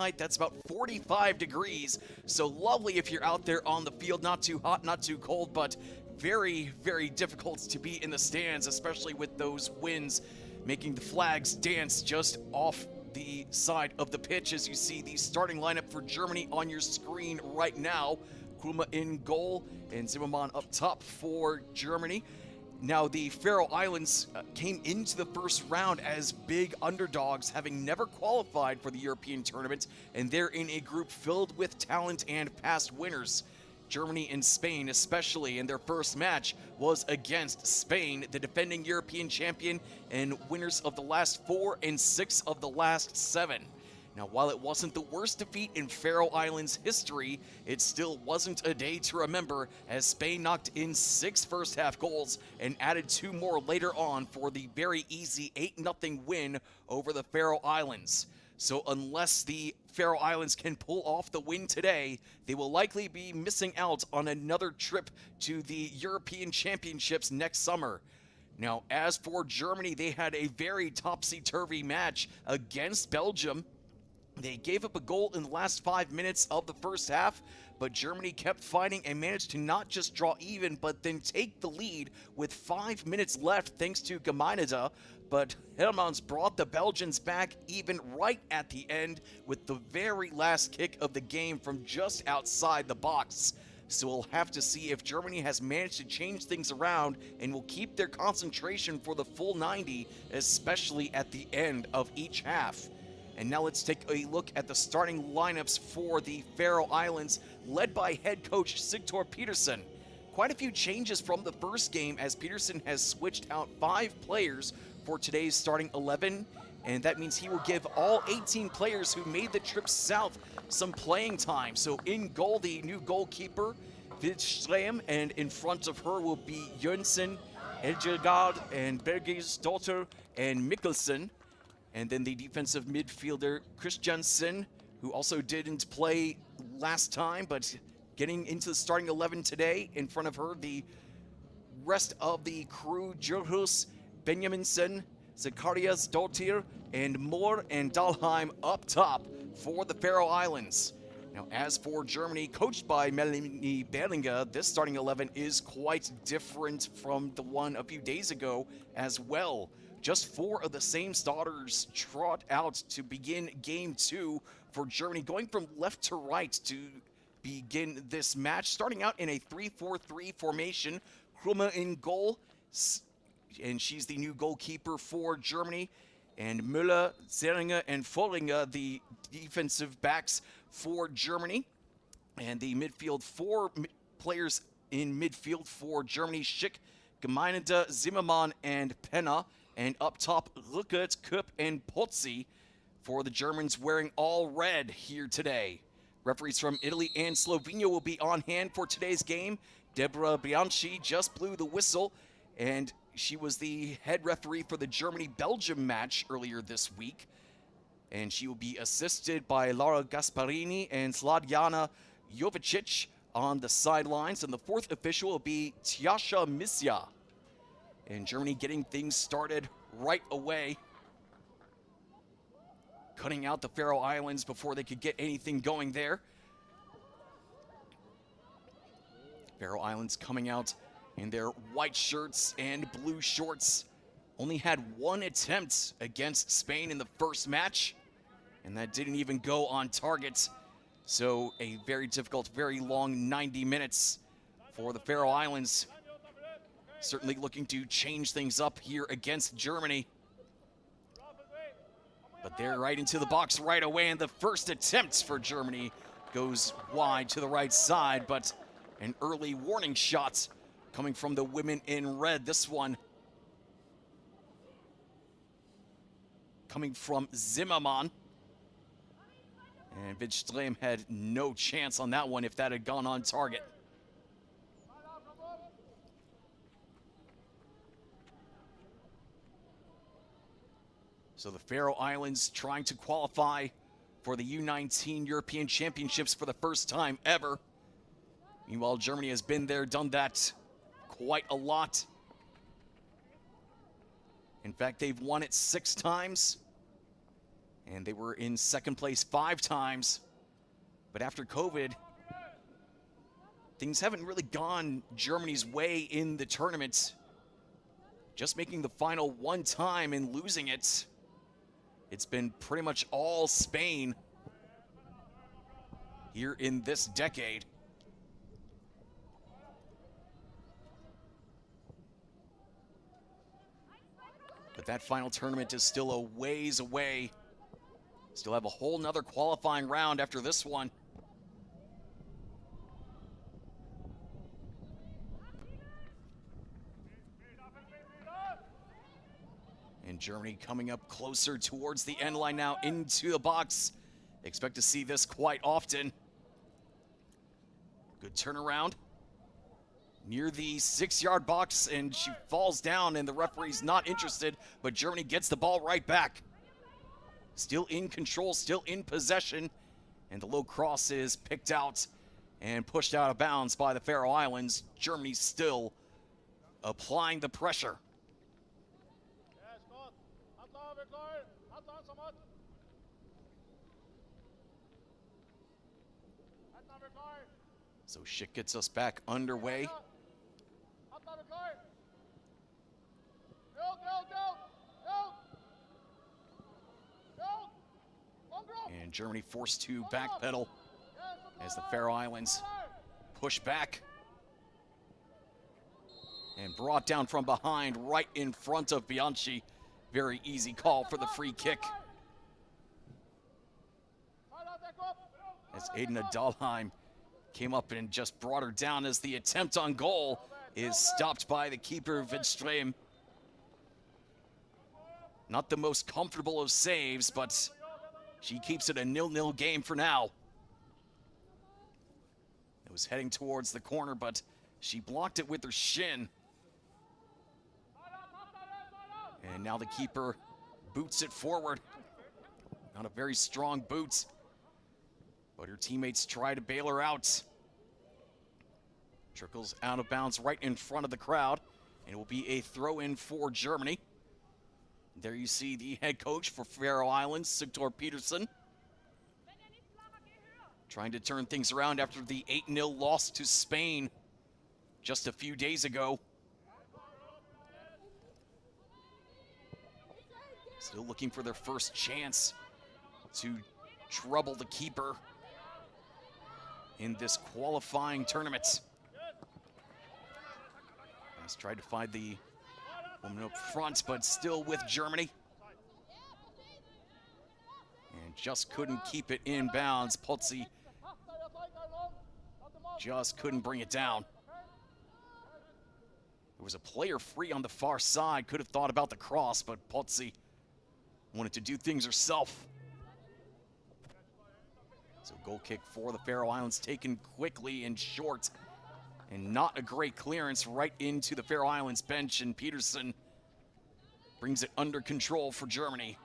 Fahrenheit. That's about 45 degrees. So lovely if you're out there on the field. Not too hot, not too cold, but very, very difficult to be in the stands, especially with those winds making the flags dance just off the side of the pitch. As you see the starting lineup for Germany on your screen right now. Kruma in goal and Zimmermann up top for Germany. Now, the Faroe Islands came into the first round as big underdogs, having never qualified for the European tournament, and they're in a group filled with talent and past winners. Germany and Spain, especially in their first match, was against Spain, the defending European champion and winners of the last 4 and 6 of the last 7. Now, while it wasn't the worst defeat in Faroe Islands history, it still wasn't a day to remember, as Spain knocked in 6 first-half goals and added 2 more later on for the very easy 8-0 win over the Faroe Islands. So unless the Faroe Islands can pull off the win today, they will likely be missing out on another trip to the European Championships next summer. Now, as for Germany, they had a very topsy-turvy match against Belgium. They gave up a goal in the last 5 minutes of the first half, but Germany kept fighting and managed to not just draw even, but then take the lead with 5 minutes left thanks to Gemeinde. But Helmans brought the Belgians back even right at the end with the very last kick of the game from just outside the box. So we'll have to see if Germany has managed to change things around and will keep their concentration for the full 90, especially at the end of each half. And now let's take a look at the starting lineups for the Faroe Islands, led by head coach Sigtor Peterson. Quite a few changes from the first game, as Peterson has switched out 5 players for today's starting 11, and that means he will give all 18 players who made the trip south some playing time. So in goal, the new goalkeeper, Widström, and in front of her will be Jönsson, Elgegaard, and Bergisdottir, and Mikkelsen. And then the defensive midfielder, Christiansen, who also didn't play last time, but getting into the starting 11 today. In front of her, the rest of the crew, Jurhus, Benjaminsen, Zacharias Dottir, and Moore and Dalheim up top for the Faroe Islands. Now, as for Germany, coached by Melanie Berlinger, this starting 11 is quite different from the one a few days ago as well. Just 4 of the same starters trot out to begin game 2 for Germany, going from left to right to begin this match, starting out in a 3-4-3 formation. Kruma in goal, and she's the new goalkeeper for Germany. And Müller, Zeringer, and Vollinger, the defensive backs for Germany. And the midfield, 4 players in midfield for Germany: Schick, Gemeinde, Zimmermann, and Penna. And up top, Rückert, Köpp, and Pozzi for the Germans, wearing all red here today. Referees from Italy and Slovenia will be on hand for today's game. Deborah Bianchi just blew the whistle, and she was the head referee for the Germany-Belgium match earlier this week. And she will be assisted by Laura Gasparini and Sladjana Jovicic on the sidelines. And the 4th official will be Tjasha Misja. And Germany getting things started right away, cutting out the Faroe Islands before they could get anything going there. Faroe Islands coming out in their white shirts and blue shorts. Only had 1 attempt against Spain in the first match, and that didn't even go on target. So a very difficult, very long 90 minutes for the Faroe Islands. Certainly looking to change things up here against Germany. But they're right into the box right away, and the first attempt for Germany goes wide to the right side, but an early warning shot coming from the women in red. This one coming from Zimmermann. And Widström had no chance on that one if that had gone on target. So the Faroe Islands trying to qualify for the U19 European Championships for the first time ever. Meanwhile, Germany has been there, done that quite a lot. In fact, they've won it 6 times. And they were in second place 5 times. But after COVID, things haven't really gone Germany's way in the tournament. Just making the final 1 time and losing it. It's been pretty much all Spain here in this decade. But that final tournament is still a ways away. Still have a whole nother qualifying round after this one. And Germany coming up closer towards the end line now into the box. Expect to see this quite often. Good turnaround. Near the 6-yard box, and she falls down, and the referee's not interested, but Germany gets the ball right back. Still in control, still in possession, and the low cross is picked out and pushed out of bounds by the Faroe Islands. Germany still applying the pressure. So Schick gets us back underway. And Germany forced to backpedal as the Faroe Islands push back. And brought down from behind right in front of Bianchi. Very easy call for the free kick. As Aiden Adalheim came up and just brought her down as the attempt on goal is stopped by the keeper, Widström. Not the most comfortable of saves, but she keeps it a 0-0 game for now. It was heading towards the corner, but she blocked it with her shin. And now the keeper boots it forward. Not a very strong boot, but her teammates try to bail her out. Trickles out of bounds right in front of the crowd, and it will be a throw-in for Germany. There you see the head coach for Faroe Islands, Sigtor Peterson, trying to turn things around after the 8-0 loss to Spain just a few days ago. Still looking for their first chance to trouble the keeper in this qualifying tournament. Has tried to find the woman up front, but still with Germany. And just couldn't keep it in bounds. Potsi just couldn't bring it down. There was a player free on the far side. Could have thought about the cross, but Potsi wanted to do things herself. So goal kick for the Faroe Islands taken quickly and short. And not a great clearance right into the Faroe Islands bench, and Peterson brings it under control for Germany.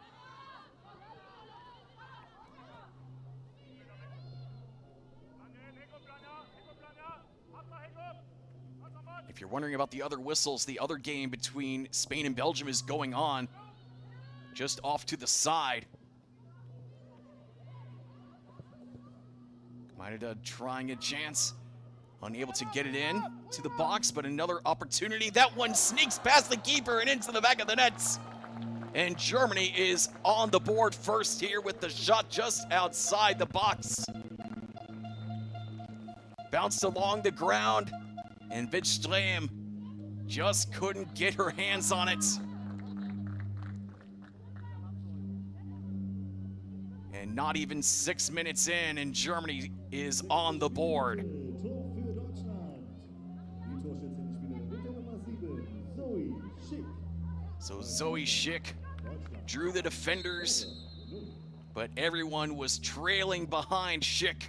If you're wondering about the other whistles, the other game between Spain and Belgium is going on just off to the side. Maeda trying a chance. Unable to get it in to the box, but another opportunity. That one sneaks past the keeper and into the back of the nets. And Germany is on the board first here with the shot just outside the box. Bounced along the ground, and Widström just couldn't get her hands on it. And not even 6 minutes in, and Germany is on the board. So Zoe Schick drew the defenders, but everyone was trailing behind Schick.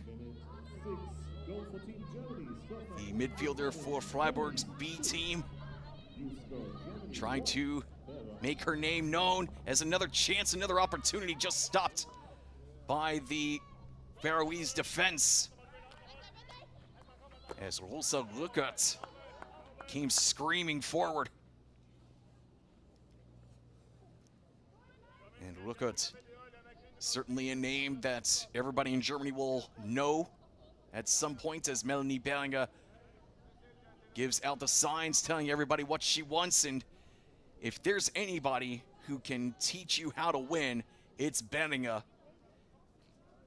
The midfielder for Freiburg's B team, trying to make her name known as another chance, another opportunity, just stopped by the Faroese defense. As Rosa Lukat came screaming forward. And Lukat Certainly a name that everybody in Germany will know at some point, as Melanie Berlinger gives out the signs telling everybody what she wants. And if there's anybody who can teach you how to win, it's Berlinger.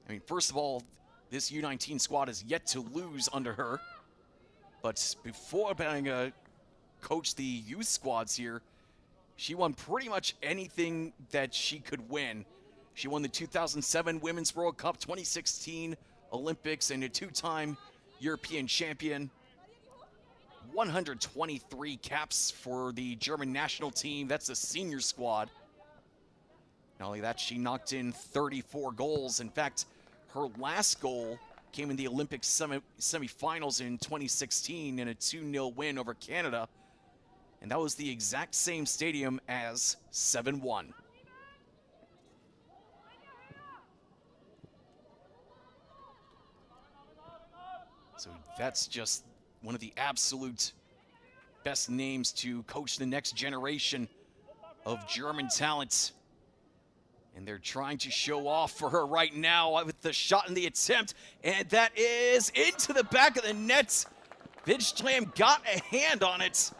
I mean, first of all, this U19 squad is yet to lose under her. But before Berlinger coached the youth squads here, she won pretty much anything that she could win. She won the 2007 Women's World Cup, 2016 Olympics, and a two-time European champion. 123 caps for the German national team. That's the senior squad. Not only that, she knocked in 34 goals. In fact, her last goal came in the Olympic semifinals in 2016 in a 2-0 win over Canada. And that was the exact same stadium as 7-1. So that's just one of the absolute best names to coach the next generation of German talent. And they're trying to show off for her right now with the shot in the attempt. And that is into the back of the net. Widström got a hand on it,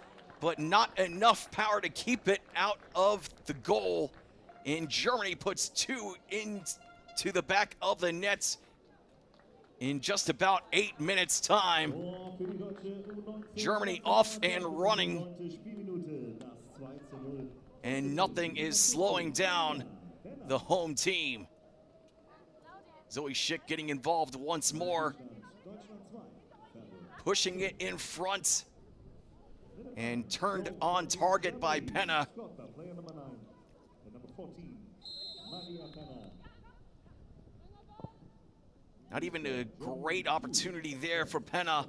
but not enough power to keep it out of the goal. And Germany puts two into the back of the net in just about 8 minutes time. Germany off and running. And nothing is slowing down the home team. Zoe Schick getting involved once more. Pushing it in front. And turned on target by Penna. Not even a great opportunity there for Penna,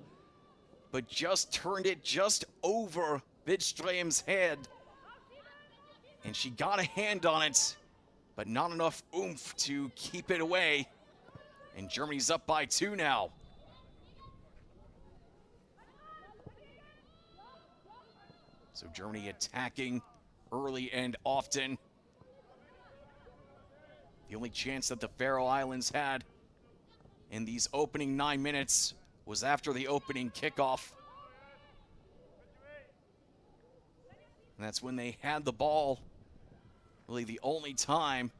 but just turned it just over Widström's head. And she got a hand on it, but not enough oomph to keep it away. And Germany's up by 2 now. So Germany attacking early and often. The only chance that the Faroe Islands had in these opening 9 minutes was after the opening kickoff. And that's when they had the ball. Really the only time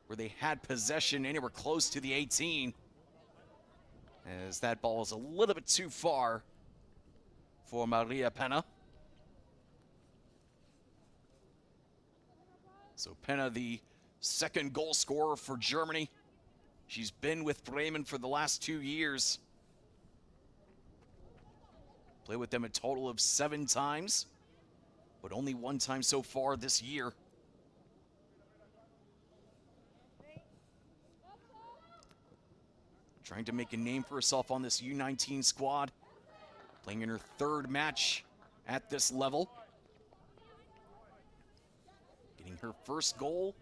where they had possession anywhere close to the 18. As that ball is a little bit too far for Maria Penna. So Penna, the second goal scorer for Germany. She's been with Bremen for the last 2 years. Played with them a total of 7 times, but only 1 time so far this year. Trying to make a name for herself on this U19 squad. Playing in her 3rd match at this level. Getting her first goal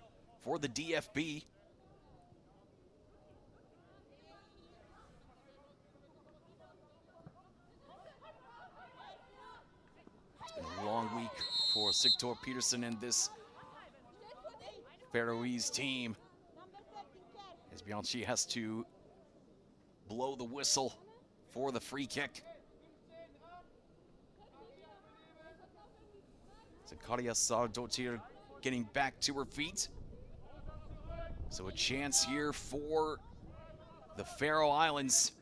for the DFB. It's been a long week for Sigtor Peterson and this Faroese team, as Bianchi has to blow the whistle for the free kick. Zakaria Sardotir getting back to her feet. So a chance here for the Faroe Islands.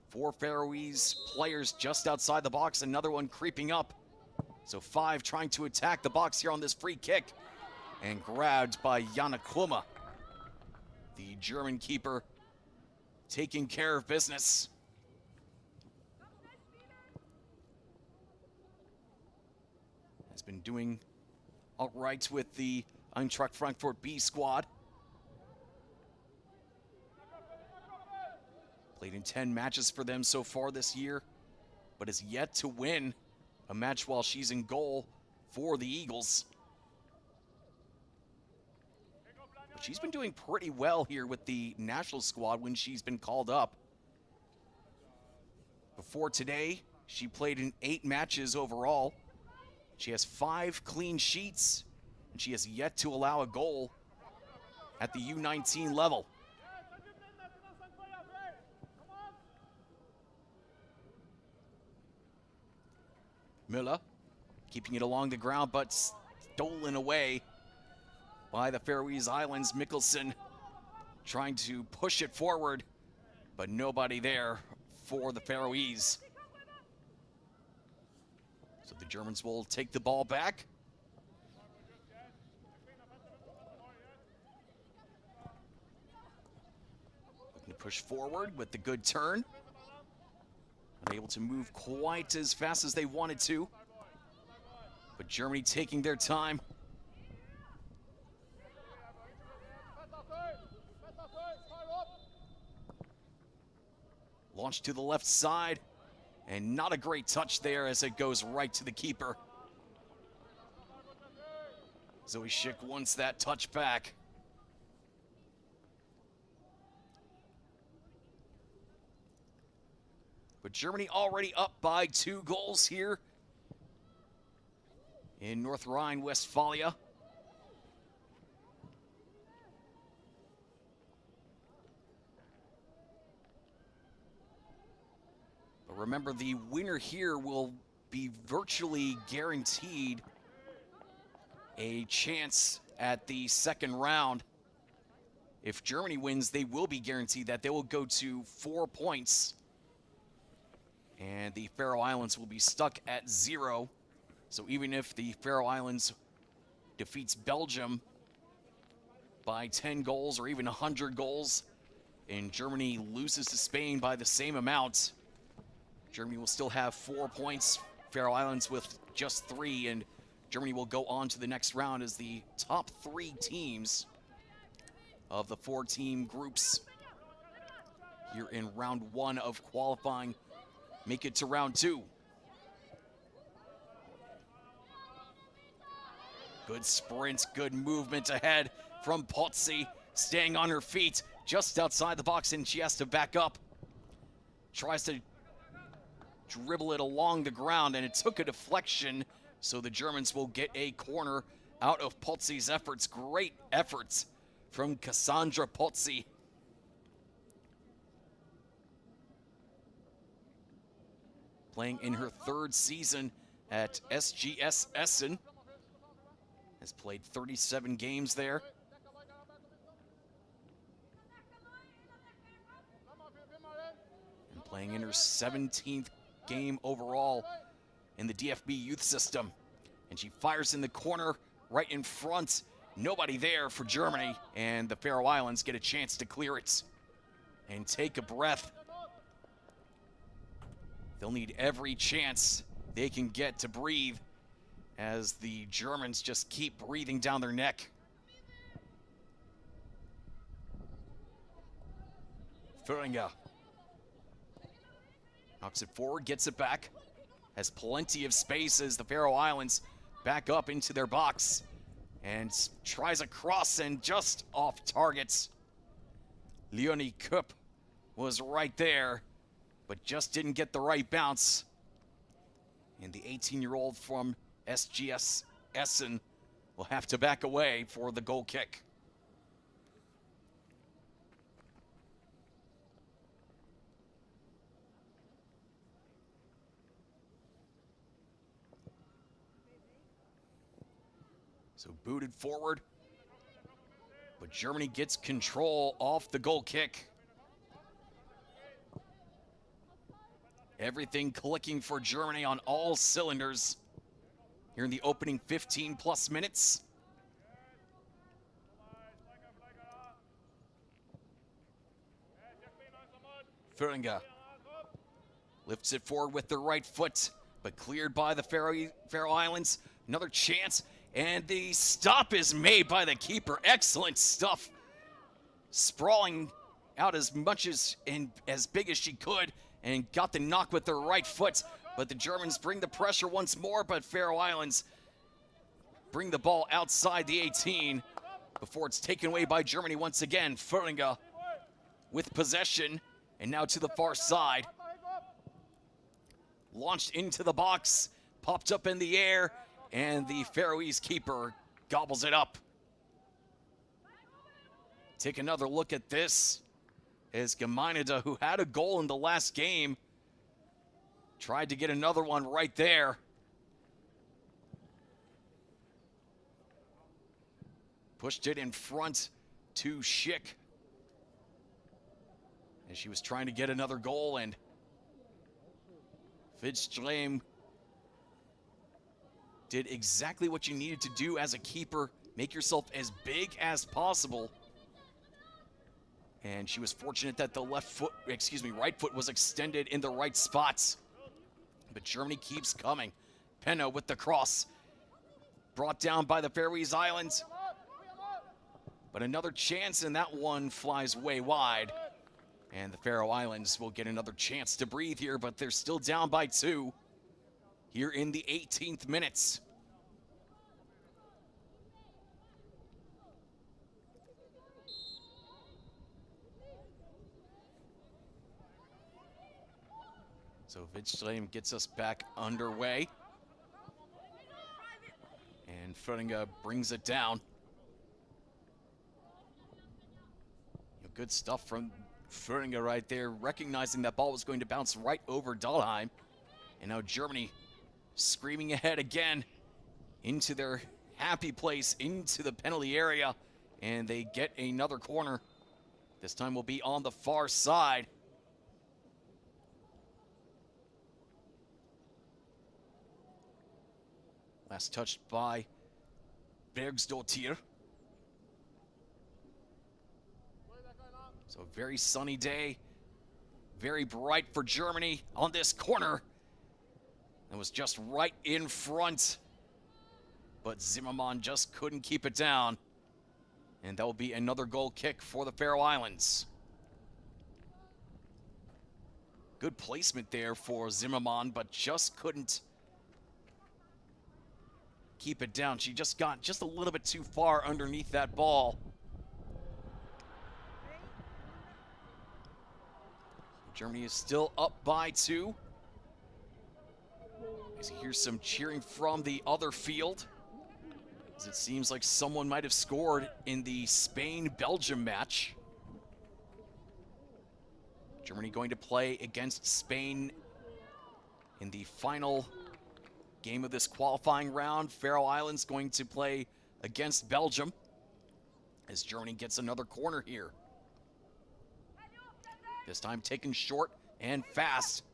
4 Faroese players just outside the box, another one creeping up. So 5 trying to attack the box here on this free kick. And grabbed by Jana Kluma, the German keeper, taking care of business. Has been doing all right with the Eintracht Frankfurt B squad. Played in 10 matches for them so far this year, but has yet to win a match while she's in goal for the Eagles. But she's been doing pretty well here with the national squad when she's been called up. Before today, she played in 8 matches overall. She has 5 clean sheets, and she has yet to allow a goal. at the U19 level. Müller keeping it along the ground, but stolen away by the Faroe Islands. Mikkelsen trying to push it forward, but nobody there for the Faroese. So the Germans will take the ball back. Looking to push forward with the good turn. Not able to move quite as fast as they wanted to, but Germany taking their time. Launch to the left side, and not a great touch there as it goes right to the keeper. Zoe Schick wants that touch back. But Germany already up by 2 goals here in North Rhine-Westphalia. But remember, the winner here will be virtually guaranteed a chance at the second round. If Germany wins, they will be guaranteed that. They will go to 4 points. And the Faroe Islands will be stuck at 0. So even if the Faroe Islands defeats Belgium by 10 goals or even 100 goals, and Germany loses to Spain by the same amount, Germany will still have 4 points, Faroe Islands with just 3, and Germany will go on to the next round as the top 3 teams of the 4-team groups here in round 1 of qualifying make it to round 2. Good sprint, good movement ahead from Potsi, staying on her feet just outside the box, and she has to back up. Tries to dribble it along the ground, and it took a deflection, so the Germans will get a corner out of Potsi's efforts. Great efforts from Cassandra Potsi. Playing in her 3rd season at SGS Essen. Has played 37 games there. And playing in her 17th game overall in the DFB youth system. And she fires in the corner right in front. Nobody there for Germany, and the Faroe Islands get a chance to clear it and take a breath. They'll need every chance they can get to breathe as the Germans just keep breathing down their neck. Föhringer knocks it forward, gets it back, has plenty of space as the Faroe Islands back up into their box and tries a cross and just off targets. Leonie Kupp was right there, but just didn't get the right bounce. And the 18-year-old from SGS Essen will have to back away for the goal kick. So booted forward, but Germany gets control off the goal kick. Everything clicking for Germany on all cylinders here in the opening 15+ minutes. Föhringer lifts it forward with the right foot, but cleared by the Faroe Islands. Another chance, and the stop is made by the keeper. Excellent stuff. Sprawling out as much as and as big as she could, and got the knock with the right foot. But the Germans bring the pressure once more, but Faroe Islands bring the ball outside the 18 before it's taken away by Germany once again. Föhringer with possession, and now to the far side. Launched into the box, popped up in the air, and the Faroese keeper gobbles it up. Take another look at this. As Gemeinde, who had a goal in the last game, tried to get another one right there. Pushed it in front to Schick. And she was trying to get another goal, and Vidström did exactly what you needed to do as a keeper. Make yourself as big as possible. And she was fortunate that the right foot was extended in the right spots. But Germany keeps coming. Penno with the cross. Brought down by the Faroe Islands. But another chance, and that one flies way wide. And the Faroe Islands will get another chance to breathe here, but they're still down by 2 here in the 18th minutes. So Vidström gets us back underway. And Fröninga brings it down. Good stuff from Fröninga right there, recognizing that ball was going to bounce right over Dahlheim. And now Germany screaming ahead again into their happy place, into the penalty area. And they get another corner. This time will be on the far side. Last touched by Bergsdottir. So a very sunny day, very bright for Germany on this corner. It was just right in front, but Zimmermann just couldn't keep it down. And that will be another goal kick for the Faroe Islands. Good placement there for Zimmermann, but just couldn't keep it down. She just got just a little bit too far underneath that ball. Germany is still up by 2. As you hear some cheering from the other field, as it seems like someone might have scored in the Spain-Belgium match. Germany going to play against Spain in the final game of this qualifying round. Faroe Islands going to play against Belgium as Germany gets another corner here. This time taken short and fast.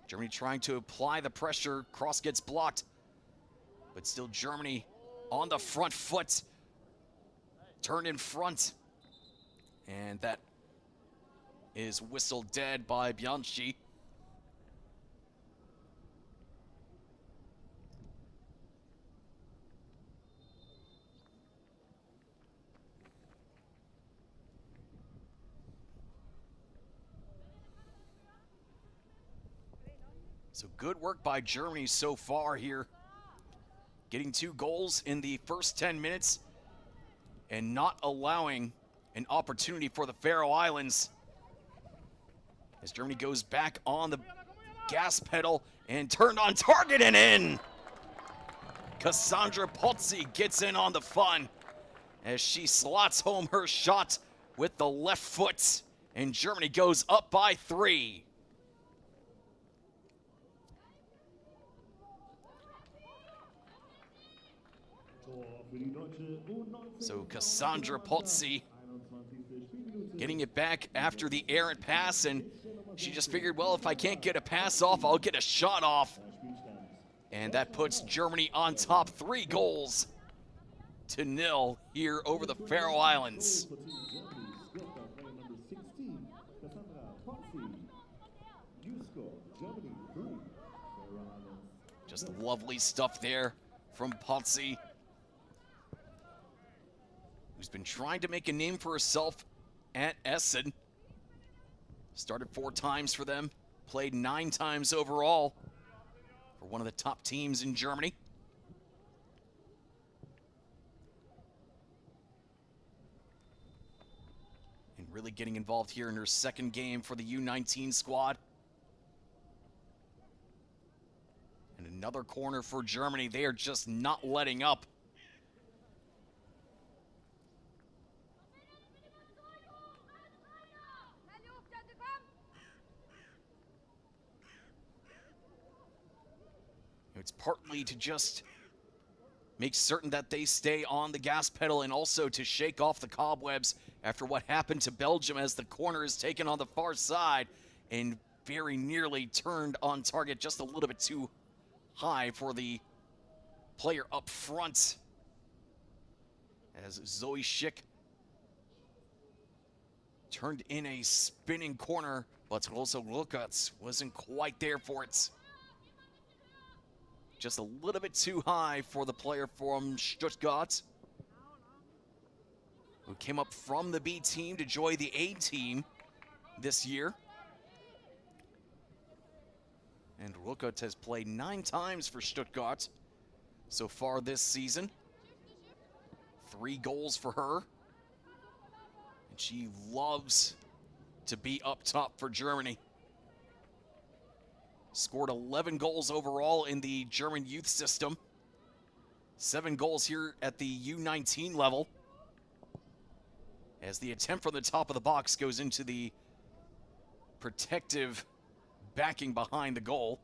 Germany trying to apply the pressure. Cross gets blocked. But still Germany on the front foot. Turned in front. And that is whistled dead by Bianchi. So good work by Germany so far here. Getting 2 goals in the first 10 minutes and not allowing an opportunity for the Faroe Islands. As Germany goes back on the gas pedal and turned on target and in. Cassandra Pozzi gets in on the fun as she slots home her shot with the left foot. And Germany goes up by 3. So Cassandra Pozzi getting it back after the errant pass, and she just figured, well, if I can't get a pass off, I'll get a shot off. And that puts Germany on top 3-0 here over the Faroe Islands. Just lovely stuff there from Pozzi, who's been trying to make a name for herself at Essen. Started 4 times for them, played 9 times overall for one of the top teams in Germany. And really getting involved here in her second game for the U19 squad. And another corner for Germany. They are just not letting up. It's partly to just make certain that they stay on the gas pedal and also to shake off the cobwebs after what happened to Belgium as the corner is taken on the far side and very nearly turned on target just a little bit too high for the player up front. As Zoe Schick turned in a spinning corner, but also Lukas wasn't quite there for it. Just a little bit too high for the player from Stuttgart, who came up from the B team to join the A team this year. And Lukas has played 9 times for Stuttgart so far this season. 3 goals for her. And she loves to be up top for Germany. Scored 11 goals overall in the German youth system. 7 goals here at the U19 level. As the attempt from the top of the box goes into the protective backing behind the goal.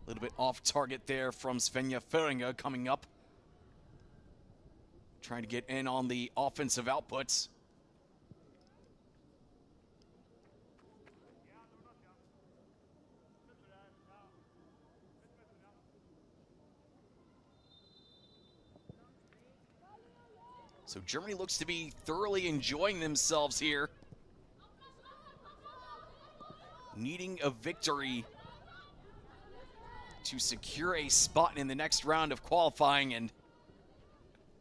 A little bit off target there from Svenja Föringa coming up. Trying to get in on the offensive outputs. So Germany looks to be thoroughly enjoying themselves here. Needing a victory to secure a spot in the next round of qualifying, and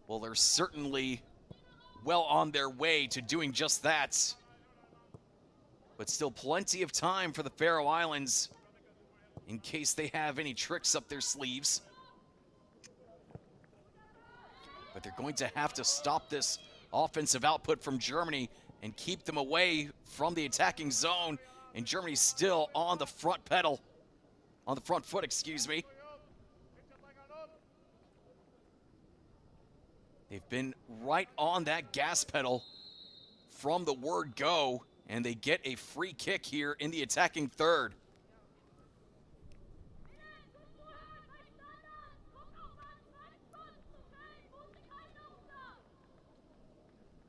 well, they're certainly well on their way to doing just that. But still plenty of time for the Faroe Islands in case they have any tricks up their sleeves. But they're going to have to stop this offensive output from Germany and keep them away from the attacking zone. And Germany's still on the front pedal, on the front foot, excuse me. They've been right on that gas pedal from the word go, and they get a free kick here in the attacking third.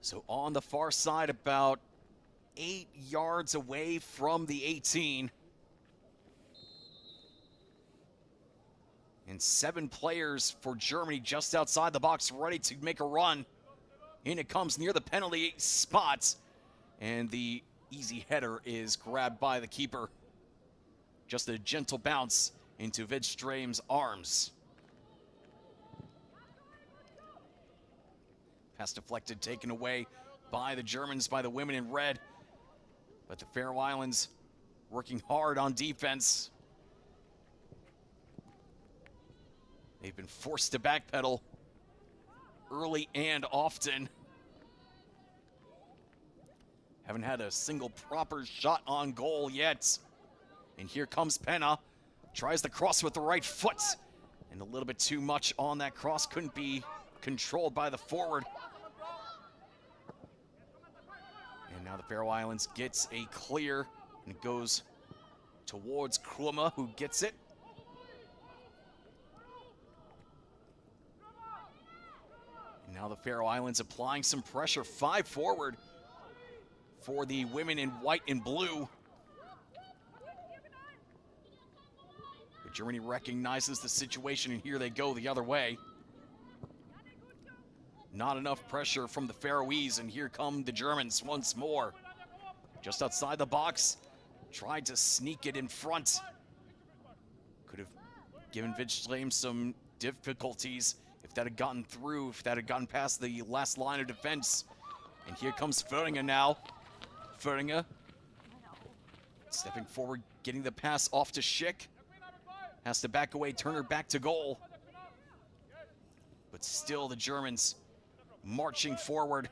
So on the far side, about 8 yards away from the 18. And 7 players for Germany just outside the box, ready to make a run. In it comes near the penalty spot. And the easy header is grabbed by the keeper. Just a gentle bounce into Widström's arms. Pass deflected, taken away by the Germans, by the women in red. But the Faroe Islands working hard on defense. They've been forced to backpedal early and often. Haven't had a single proper shot on goal yet. And here comes Penna. Tries the cross with the right foot. And a little bit too much on that cross. Couldn't be controlled by the forward. And now the Faroe Islands gets a clear. And it goes towards Krumma, who gets it. And now the Faroe Islands applying some pressure. 5 forward for the women in white and blue. But Germany recognizes the situation, and here they go the other way. Not enough pressure from the Faroese, and here come the Germans once more. Just outside the box, tried to sneak it in front. Could have given Widström some difficulties if that had gotten through, if that had gotten past the last line of defense. And here comes Föringa now. Föringa stepping forward, getting the pass off to Schick. Has to back away, turn her back to goal. But still the Germans marching forward.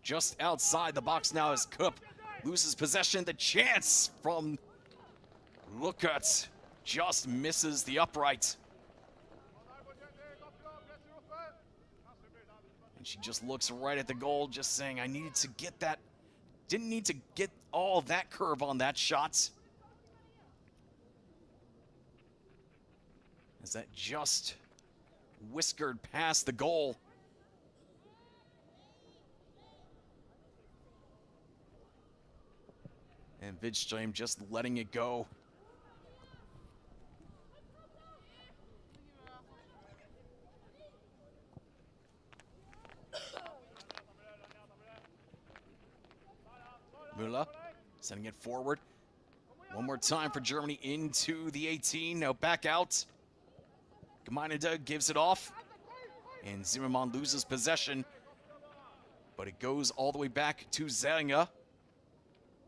Just outside the box now as Kupp loses possession. The chance from Lukas just misses the upright. And she just looks right at the goal, just saying, I needed to get that. Didn't need to get all that curve on that shot. As that just whiskered past the goal. And Vidström just letting it go. Müller sending it forward. One more time for Germany into the 18. Now back out. Gemeinede gives it off. And Zimmermann loses possession. But it goes all the way back to Zanga.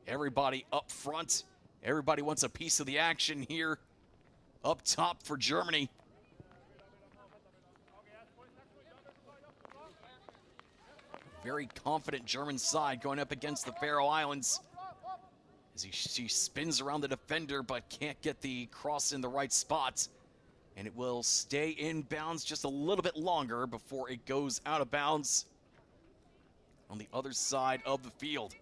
Everybody up front. Everybody wants a piece of the action here. Up top for Germany. Very confident German side going up against the Faroe Islands. As she spins around the defender, but can't get the cross in the right spot. And it will stay in bounds just a little bit longer before it goes out of bounds on the other side of the field.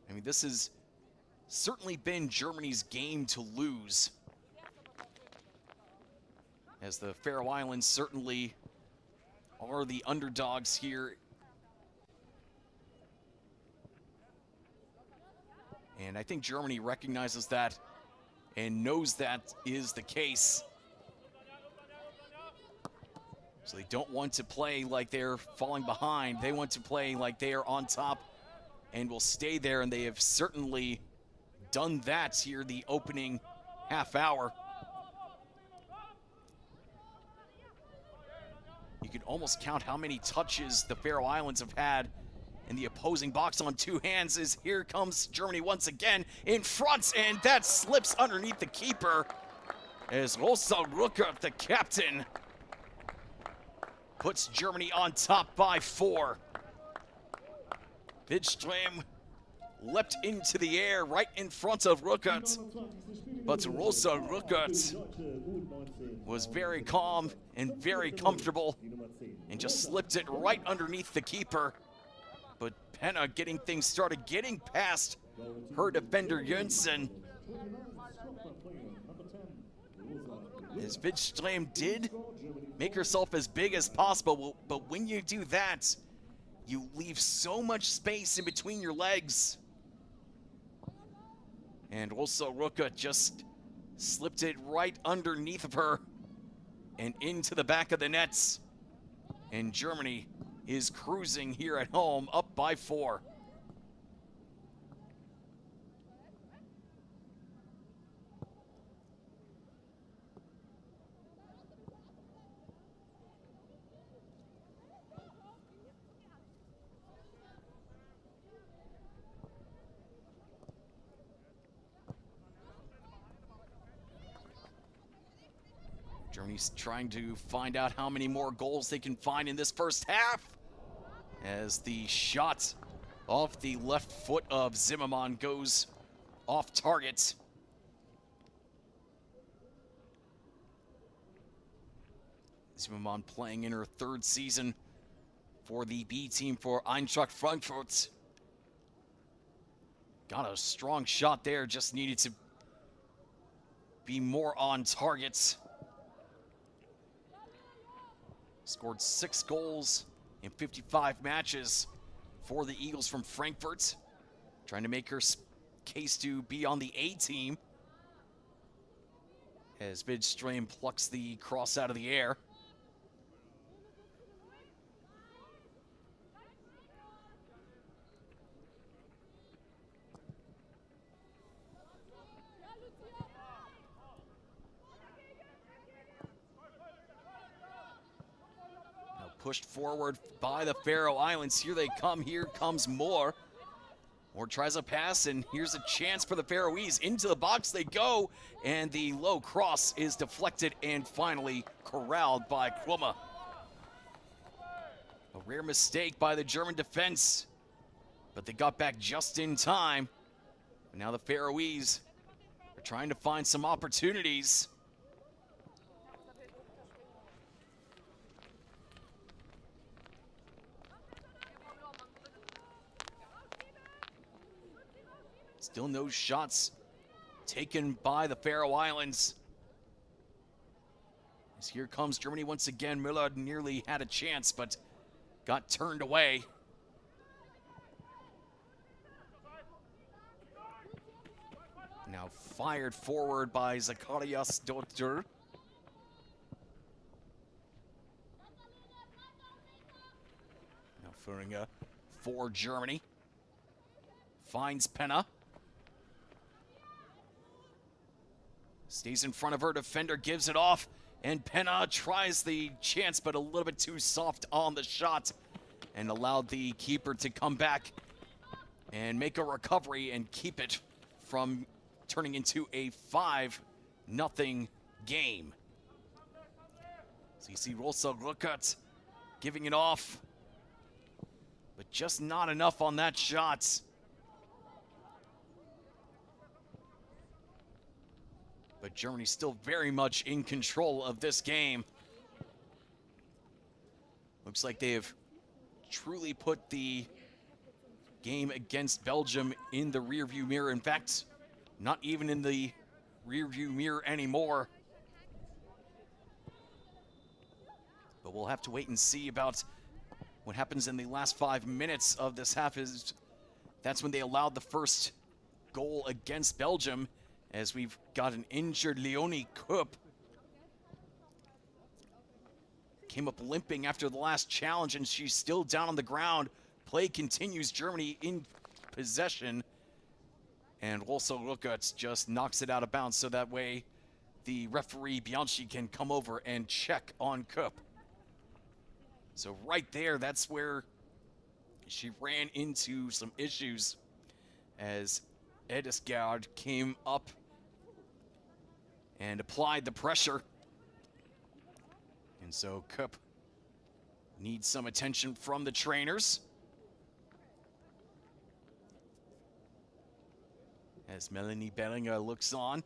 I mean, this has certainly been Germany's game to lose, as the Faroe Islands certainly are the underdogs here. And I think Germany recognizes that and knows that is the case. So they don't want to play like they're falling behind. They want to play like they are on top and will stay there, and they have certainly done that here the opening half hour. You can almost count how many touches the Faroe Islands have had in the opposing box on two hands. As here comes Germany once again in front, and that slips underneath the keeper as Rosa Ruckert, the captain, puts Germany on top by 4. Vidström leapt into the air right in front of Ruckert, but Rosa Ruckert was very calm and very comfortable and just slipped it right underneath the keeper. But Penna getting things started, getting past her defender Jönsson. As Vidström did make herself as big as possible, but when you do that, you leave so much space in between your legs. And also Ruckert just slipped it right underneath of her and into the back of the nets. And Germany is cruising here at home, up by 4. Germany's trying to find out how many more goals they can find in this first half, as the shot off the left foot of Zimmermann goes off target. Zimmermann playing in her 3rd season for the B team for Eintracht Frankfurt. Got a strong shot there, just needed to be more on target. Scored 6 goals in 55 matches for the Eagles from Frankfurt. Trying to make her case to be on the A team. As Vidström plucks the cross out of the air. Pushed forward by the Faroe Islands. Here they come. Here comes Moore. Moore tries a pass, and here's a chance for the Faroese. Into the box they go, and the low cross is deflected and finally corralled by Krumme. A rare mistake by the German defense, but they got back just in time. And now the Faroese are trying to find some opportunities. Still no shots taken by the Faroe Islands. As here comes Germany once again. Müller nearly had a chance, but got turned away. Now fired forward by Zacharias Dotter. Now Föringa for Germany. Finds Penna. Stays in front of her defender, gives it off, and Penna tries the chance, but a little bit too soft on the shot, and allowed the keeper to come back and make a recovery and keep it from turning into a 5-0 game. So you see Rosa Ruckert giving it off, but just not enough on that shot. But Germany still very much in control of this game. Looks like they have truly put the game against Belgium in the rearview mirror. In fact, not even in the rearview mirror anymore. But we'll have to wait and see about what happens in the last 5 minutes of this half. That's when they allowed the first goal against Belgium, as we've got an injured Leonie Kupp. Came up limping after the last challenge, and she's still down on the ground. Play continues, Germany in possession. And Rosa Ruckert just knocks it out of bounds, so that way the referee Bianchi can come over and check on Kupp. So right there, that's where she ran into some issues as Edesgaard came up and applied the pressure. And so Kupp needs some attention from the trainers. As Melanie Bellinger looks on.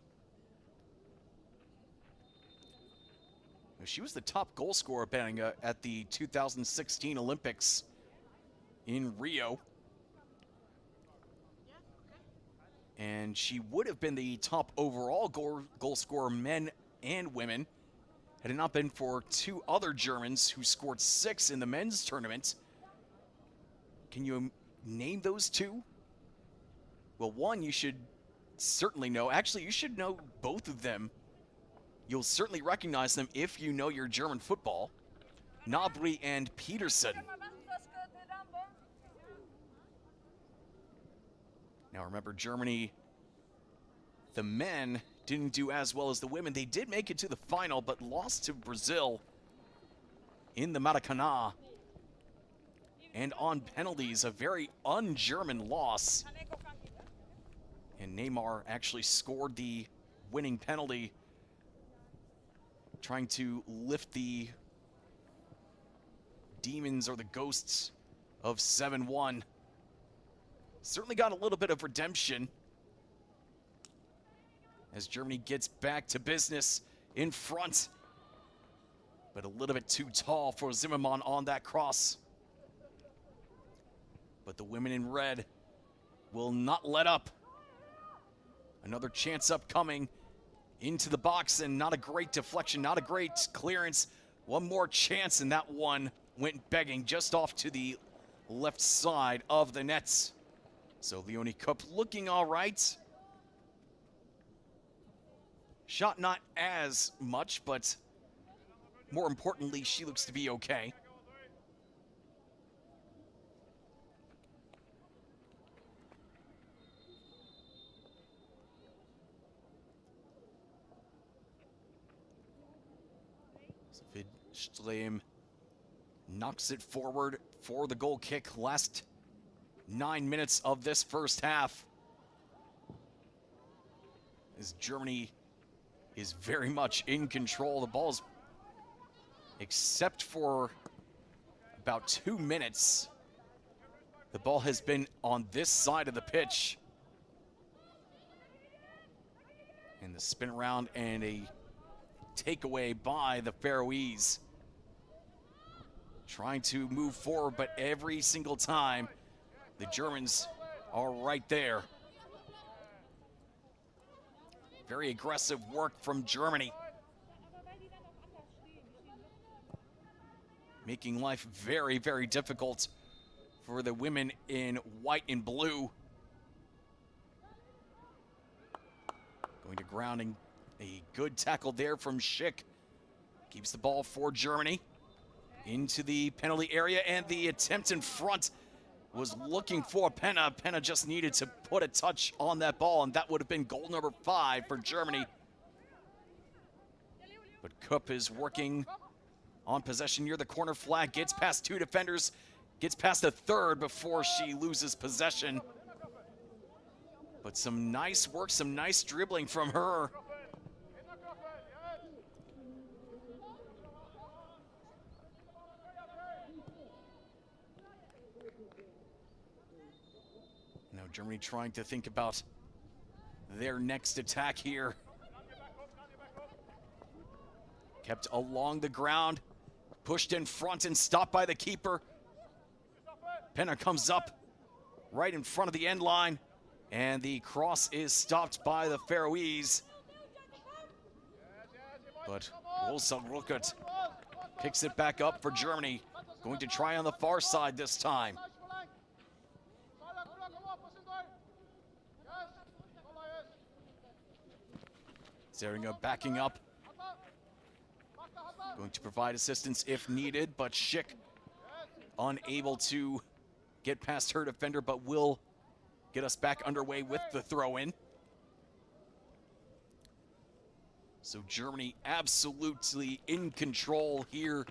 She was the top goal scorer, Bellinger, at the 2016 Olympics in Rio. And she would have been the top overall goal scorer, men and women, had it not been for two other Germans who scored 6 in the men's tournament. Can you name those two? Well, one you should certainly know. Actually, you should know both of them. You'll certainly recognize them if you know your German football. Gnabry and Peterson. Now remember, Germany, the men didn't do as well as the women. They did make it to the final, but lost to Brazil in the Maracanã. And on penalties, a very un-German loss. And Neymar actually scored the winning penalty, trying to lift the demons or the ghosts of 7-1. Certainly got a little bit of redemption as Germany gets back to business in front, but a little bit too tall for Zimmermann on that cross. But the women in red will not let up. Another chance upcoming into the box, and not a great deflection, not a great clearance. One more chance, and that one went begging just off to the left side of the nets. So Leonie Kupp looking all right. Shot not as much, but more importantly, she looks to be okay. Widström knocks it forward for the goal kick. Last 9 minutes of this first half, as Germany is very much in control. The ball's, except for about 2 minutes, the ball has been on this side of the pitch. And the spin around and a takeaway by the Faroese. Trying to move forward, but every single time the Germans are right there. Very aggressive work from Germany. Making life very, very difficult for the women in white and blue. Going to grounding. A good tackle there from Schick. Keeps the ball for Germany. Into the penalty area, and the attempt in front was looking for Penna. Penna just needed to put a touch on that ball, and that would have been goal number 5 for Germany. But Kupp is working on possession near the corner flag, gets past 2 defenders, gets past a third before she loses possession. But some nice work, some nice dribbling from her. Now Germany trying to think about their next attack here. Kept along the ground, pushed in front and stopped by the keeper. Penna comes up right in front of the end line, and the cross is stopped by the Faroese. But Olsa Ruckert picks it back up for Germany. Going to try on the far side this time. Zeringa backing up. Going to provide assistance if needed, but Schick unable to get past her defender, but will get us back underway with the throw-in. So Germany absolutely in control here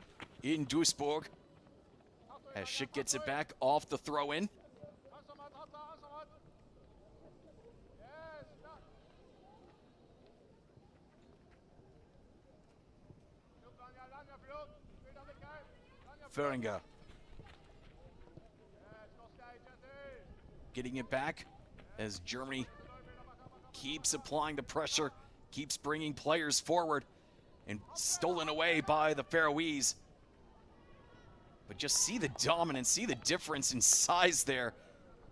in Duisburg as Schick gets it back off the throw-in. Föhringer getting it back as Germany keeps applying the pressure, keeps bringing players forward, and stolen away by the Faroese. But just see the dominance, see the difference in size there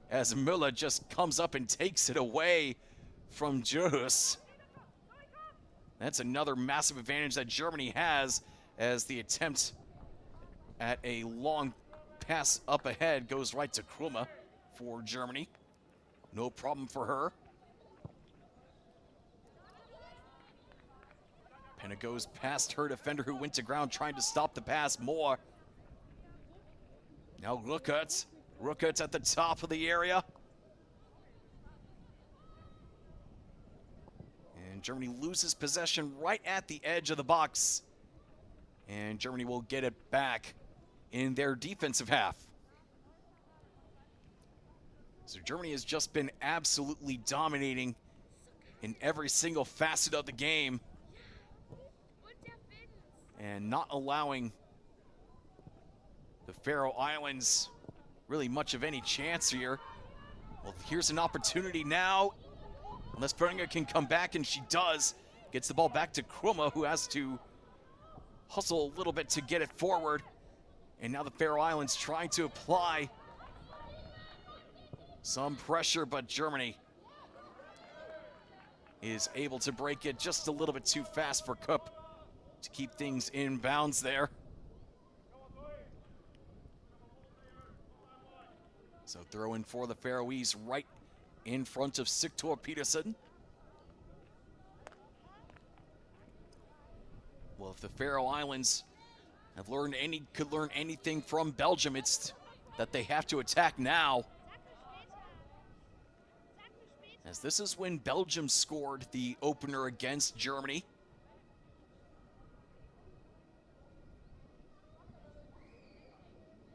as Müller just comes up and takes it away from Juhus. That's another massive advantage that Germany has as the attempt at a long pass up ahead goes right to Krumah for Germany. No problem for her. Penna goes past her defender who went to ground trying to stop the pass more. Now Ruckert. Ruckert's at the top of the area. And Germany loses possession right at the edge of the box. And Germany will get it back in their defensive half. So Germany has just been absolutely dominating in every single facet of the game and not allowing the Faroe Islands really much of any chance here. Well, here's an opportunity now. Unless Föhringer can come back, and she does. Gets the ball back to Krumah, who has to hustle a little bit to get it forward. And now the Faroe Islands trying to apply some pressure, but Germany is able to break it just a little bit too fast for Kupp to keep things in bounds there. So throw in for the Faroese right in front of Sigtor Peterson. Well, if the Faroe Islands have could learn anything from Belgium, it's that they have to attack now. As this is when Belgium scored the opener against Germany.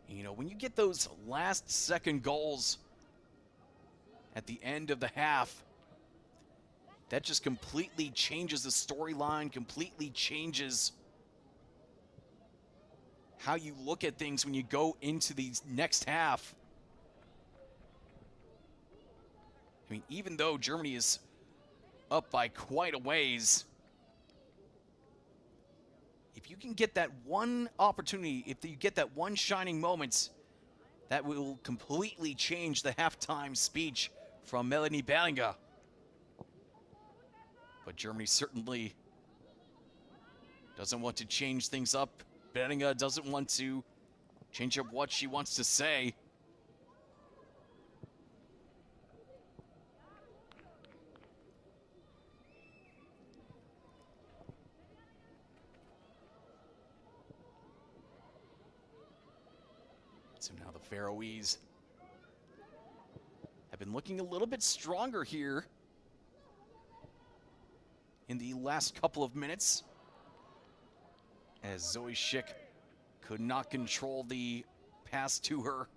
You know, when you get those last second goals at the end of the half, that just completely changes the storyline, completely changes how you look at things when you go into the next half. I mean, even though Germany is up by quite a ways, if you can get that one opportunity, if you get that one shining moment, that will completely change the halftime speech from Melanie Berlinger. But Germany certainly doesn't want to change things up. Benninga doesn't want to change up what she wants to say. So now the Faroese have been looking a little bit stronger here in the last couple of minutes, as Zoe Schick could not control the pass to her.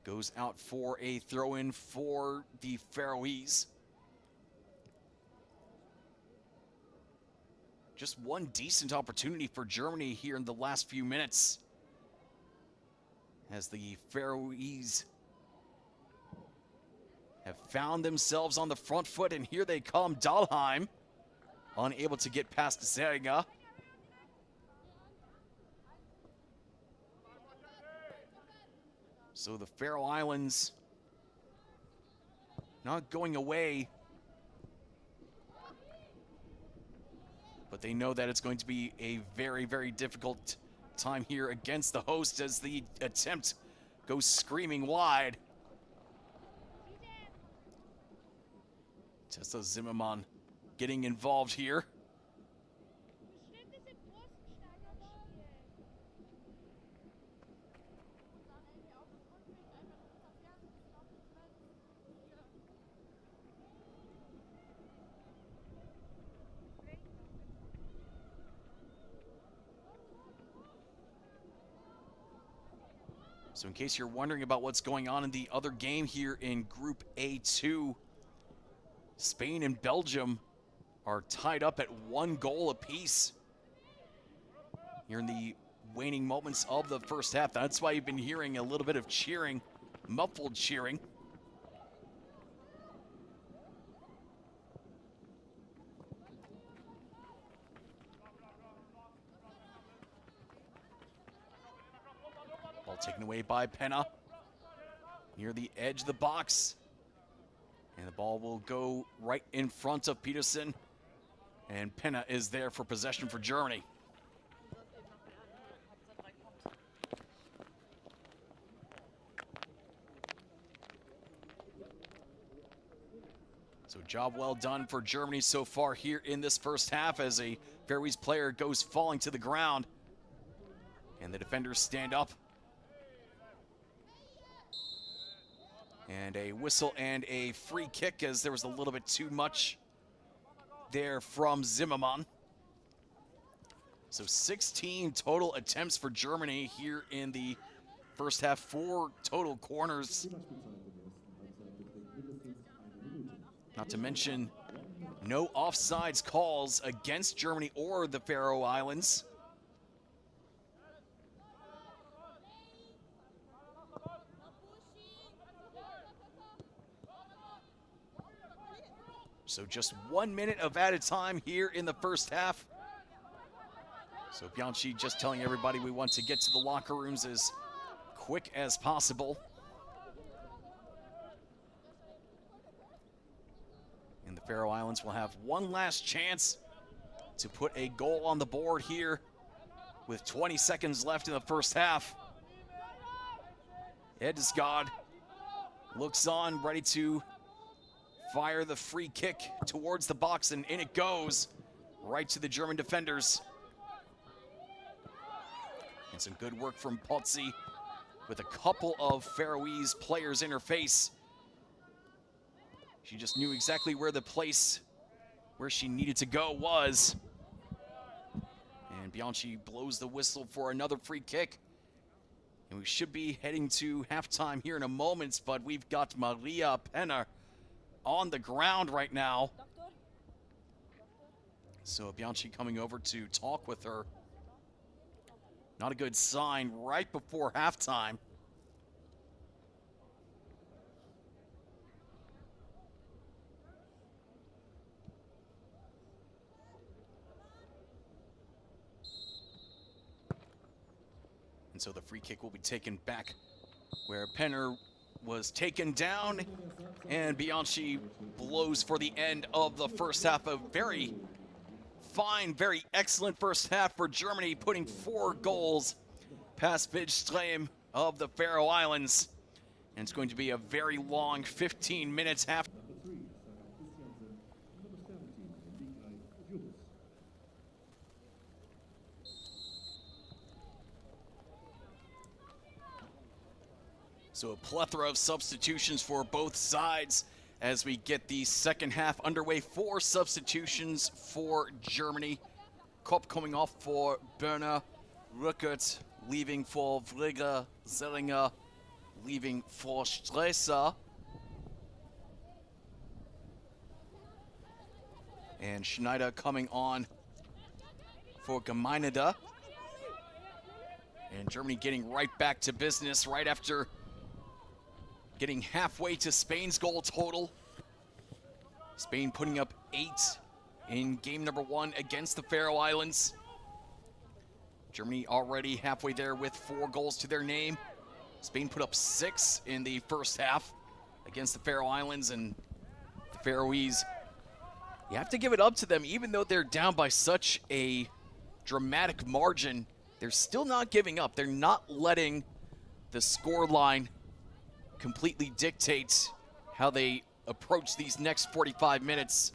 Goes out for a throw-in for the Faroese. Just one decent opportunity for Germany here in the last few minutes, as the Faroese have found themselves on the front foot, and here they come. Dahlheim unable to get past Seringa. So the Faroe Islands not going away, but they know that it's going to be a very, very difficult time here against the host, as the attempt goes screaming wide. Tessa Zimmermann getting involved here. So in case you're wondering about what's going on in the other game here in Group A2, Spain and Belgium are tied up at 1 goal apiece here in the waning moments of the first half. That's why you've been hearing a little bit of cheering, muffled cheering. Ball taken away by Penna near the edge of the box. And the ball will go right in front of Peterson. And Penna is there for possession for Germany. So job well done for Germany so far here in this first half, as a Faroese player goes falling to the ground. And the defenders stand up. And a whistle and a free kick, as there was a little bit too much there from Zimmermann. So 16 total attempts for Germany here in the first half, 4 total corners. Not to mention no offsides calls against Germany or the Faroe Islands. So just 1 minute of added time here in the first half. So Bianchi just telling everybody we want to get to the locker rooms as quick as possible. And the Faroe Islands will have one last chance to put a goal on the board here with 20 seconds left in the first half. Edesgaard looks on, ready to fire the free kick towards the box, and in it goes, right to the German defenders. And some good work from Potsi with a couple of Faroese players in her face. She just knew exactly where the place where she needed to go was. And Bianchi blows the whistle for another free kick. And we should be heading to halftime here in a moment, but we've got Maria Penner on the ground right now. So Bianchi coming over to talk with her. Not a good sign right before halftime. And so the free kick will be taken back where Penner was taken down, and Bianchi blows for the end of the first half. A very fine, very excellent first half for Germany, putting 4 goals past Vidström of the Faroe Islands. And it's going to be a very long 15 minutes half. So a plethora of substitutions for both sides as we get the second half underway. 4 substitutions for Germany. Kopp coming off for Berner, Rückert leaving for Vrigge, Zellinger leaving for Stresser. And Schneider coming on for Gemeineder. And Germany getting right back to business right after getting halfway to Spain's goal total. Spain putting up 8 in game number 1 against the Faroe Islands. Germany already halfway there with 4 goals to their name. Spain put up 6 in the first half against the Faroe Islands, and the Faroese, you have to give it up to them. Even though they're down by such a dramatic margin, they're still not giving up. They're not letting the score line completely dictate how they approach these next 45 minutes.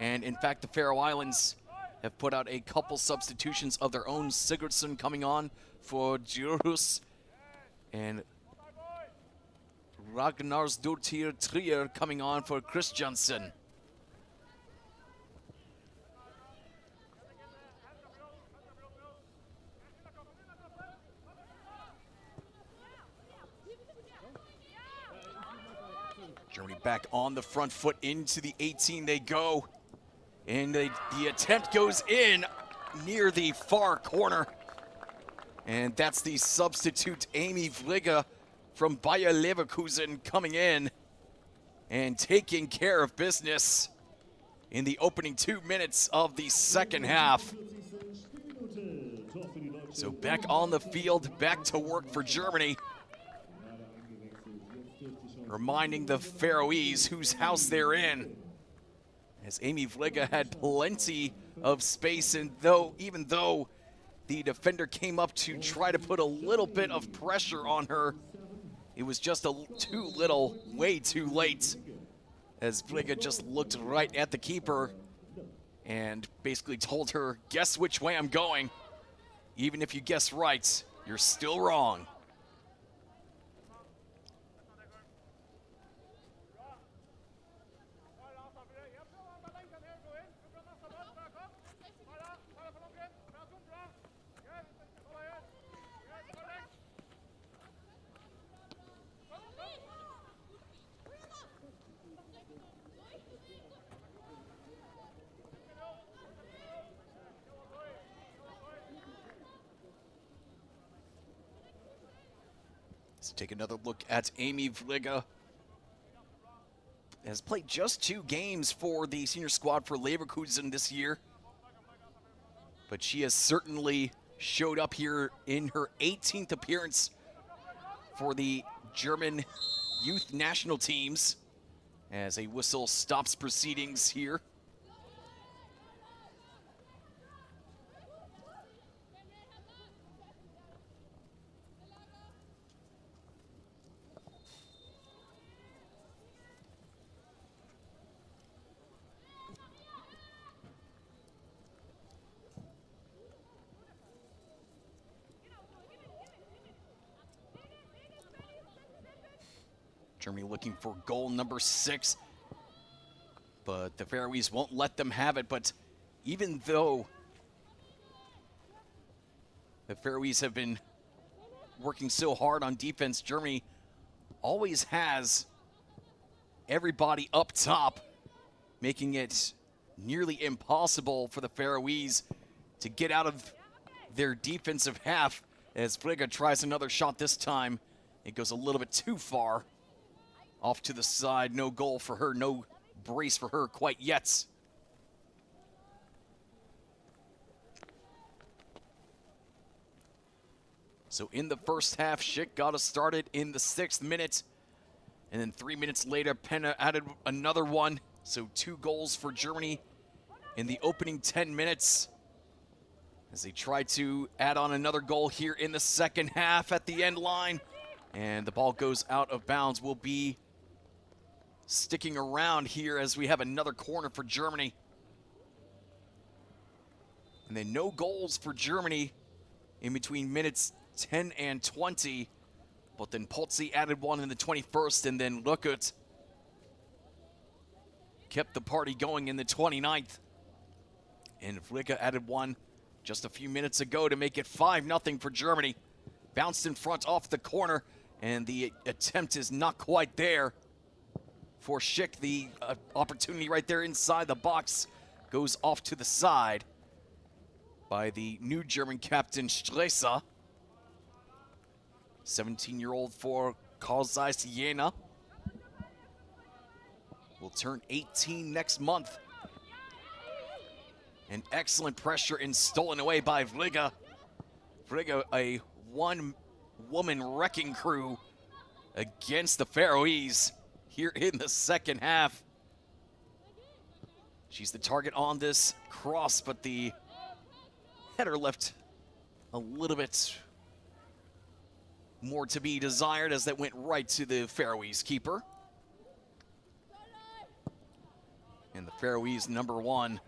And in fact, the Faroe Islands have put out a couple substitutions of their own. Sigurdsson coming on for Djurhus, and Ragnarsdottir Trier coming on for Christiansen. Germany back on the front foot, into the 18 they go. And the attempt goes in near the far corner. And that's the substitute Amy Vrigge from Bayer Leverkusen coming in and taking care of business in the opening 2 minutes of the second half. So back on the field, back to work for Germany. Reminding the Faroese whose house they're in, as Amy Vrigge had plenty of space, and even though the defender came up to try to put a little bit of pressure on her, it was just too little, way too late, as Vrigge just looked right at the keeper and basically told her, guess which way I'm going. Even if you guess right, you're still wrong. Let's take another look at Amy Vrigge. Has played just 2 games for the senior squad for Leverkusen this year, but she has certainly showed up here in her 18th appearance for the German youth national teams, as a whistle stops proceedings here. Germany looking for goal number 6, but the Faroese won't let them have it. But even though the Faroese have been working so hard on defense, Germany always has everybody up top, making it nearly impossible for the Faroese to get out of their defensive half, as Vrigge tries another shot. This time it goes a little bit too far. Off to the side, no goal for her, no brace for her quite yet. So in the first half, Schick got us started in the 6th minute And then 3 minutes later, Penna added another one. So 2 goals for Germany in the opening 10 minutes as they try to add on another goal here in the second half at the end line. And the ball goes out of bounds. We'll be sticking around here as we have another corner for Germany. And then no goals for Germany in between minutes 10 and 20. But then Polzi added one in the 21st, and then Lukut kept the party going in the 29th. And Vliga added one just a few minutes ago to make it 5-0 for Germany. Bounced in front off the corner, and the attempt is not quite there for Schick. The opportunity right there inside the box goes off to the side by the new German captain Stresser. 17-year-old for Carl Zeiss Jena. Will turn 18 next month. And excellent pressure and stolen away by Vliga. Vliga, a one-woman wrecking crew against the Faroese here in the second half. She's the target on this cross, but the header left a little bit more to be desired as that went right to the Faroese keeper. And the Faroese number 1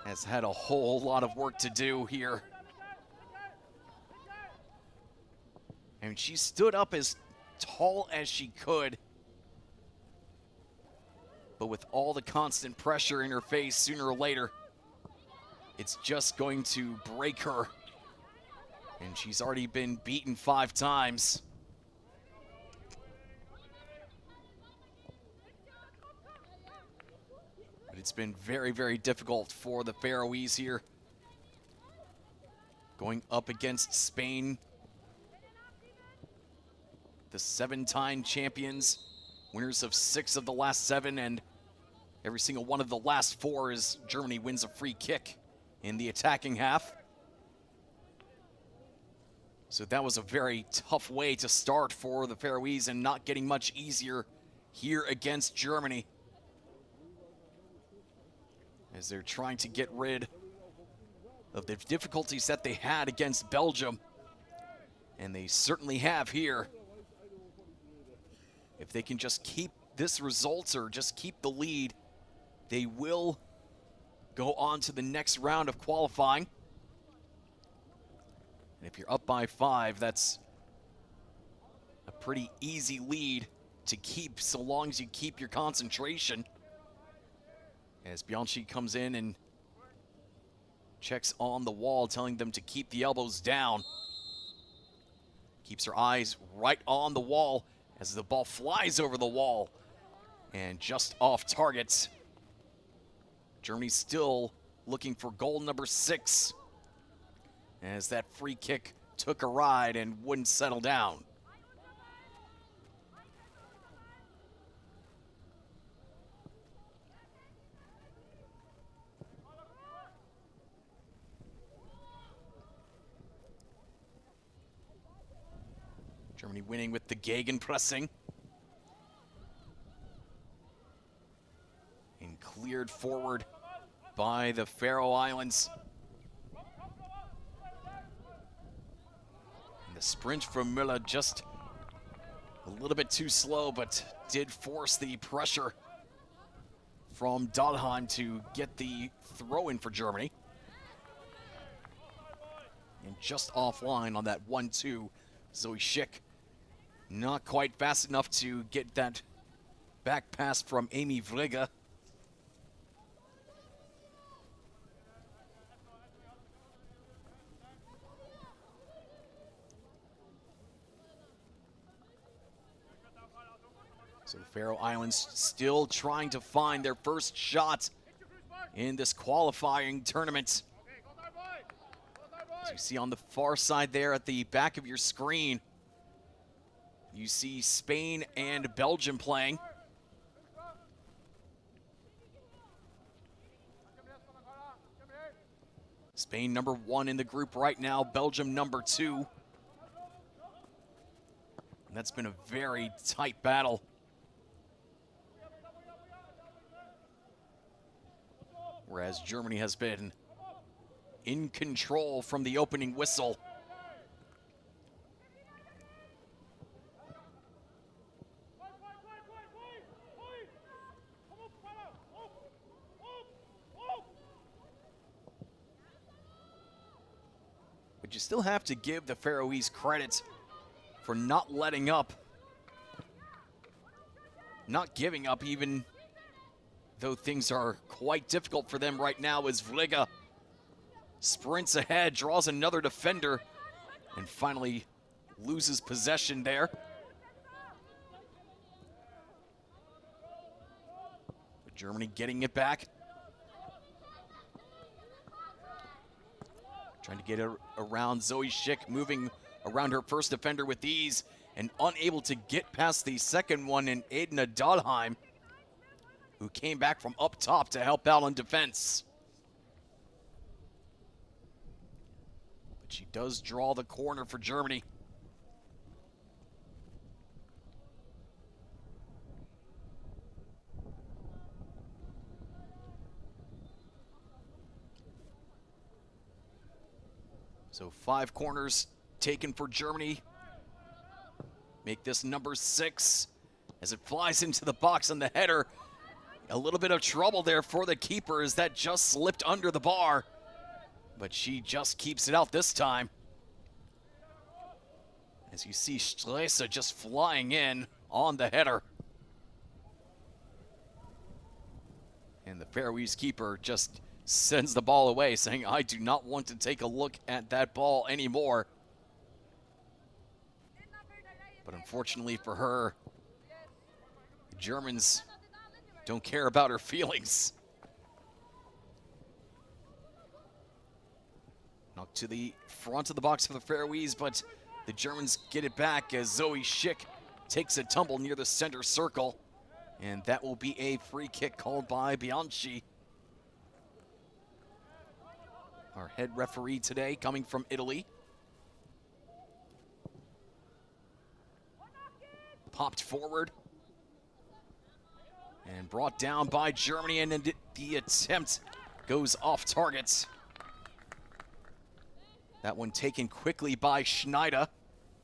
has had a whole lot of work to do here. And she stood up as tall as she could, but with all the constant pressure in her face, sooner or later, it's just going to break her. And she's already been beaten 5 times. But it's been very, very difficult for the Faroese here. Going up against Spain, the 7-time champions, winners of 6 of the last 7, and every single one of the last 4 is Germany wins a free kick in the attacking half. So that was a very tough way to start for the Faroese, and not getting much easier here against Germany, as they're trying to get rid of the difficulties that they had against Belgium. And they certainly have here. If they can just keep this result or just keep the lead, they will go on to the next round of qualifying. And if you're up by 5, that's a pretty easy lead to keep, so long as you keep your concentration. As Bianchi comes in and checks on the wall, telling them to keep the elbows down. Keeps her eyes right on the wall as the ball flies over the wall and just off target. Germany's still looking for goal number 6, as that free kick took a ride and wouldn't settle down. Germany winning with the gegenpressing. And cleared forward by the Faroe Islands. And the sprint from Müller just a little bit too slow, but did force the pressure from Dahlheim to get the throw in for Germany. And just offline on that 1-2, Zoe Schick not quite fast enough to get that back pass from Amy Vliga. So the Faroe Islands still trying to find their first shot in this qualifying tournament. As you see on the far side there at the back of your screen, you see Spain and Belgium playing. Spain number 1 in the group right now, Belgium number 2. And that's been a very tight battle. Whereas Germany has been in control from the opening whistle. But you still have to give the Faroese credit for not letting up, not giving up, even though things are quite difficult for them right now, as Vliga sprints ahead, draws another defender, and finally loses possession there. But Germany getting it back. Trying to get it around Zoe Schick, moving around her first defender with ease, and unable to get past the second one in Edna Dahlheim, who came back from up top to help out on defense. But she does draw the corner for Germany. So 5 corners taken for Germany. Make this number 6 as it flies into the box on the header. A little bit of trouble there for the keeper as that just slipped under the bar, but she just keeps it out this time. As you see Stresa just flying in on the header. And the Faroese keeper just sends the ball away, saying, I do not want to take a look at that ball anymore. But unfortunately for her, the Germans don't care about her feelings. Knocked to the front of the box for the Faroese, but the Germans get it back as Zoe Schick takes a tumble near the center circle. And that will be a free kick called by Bianchi. Our head referee today coming from Italy. Popped forward. And brought down by Germany, and then the attempt goes off target. That one taken quickly by Schneider,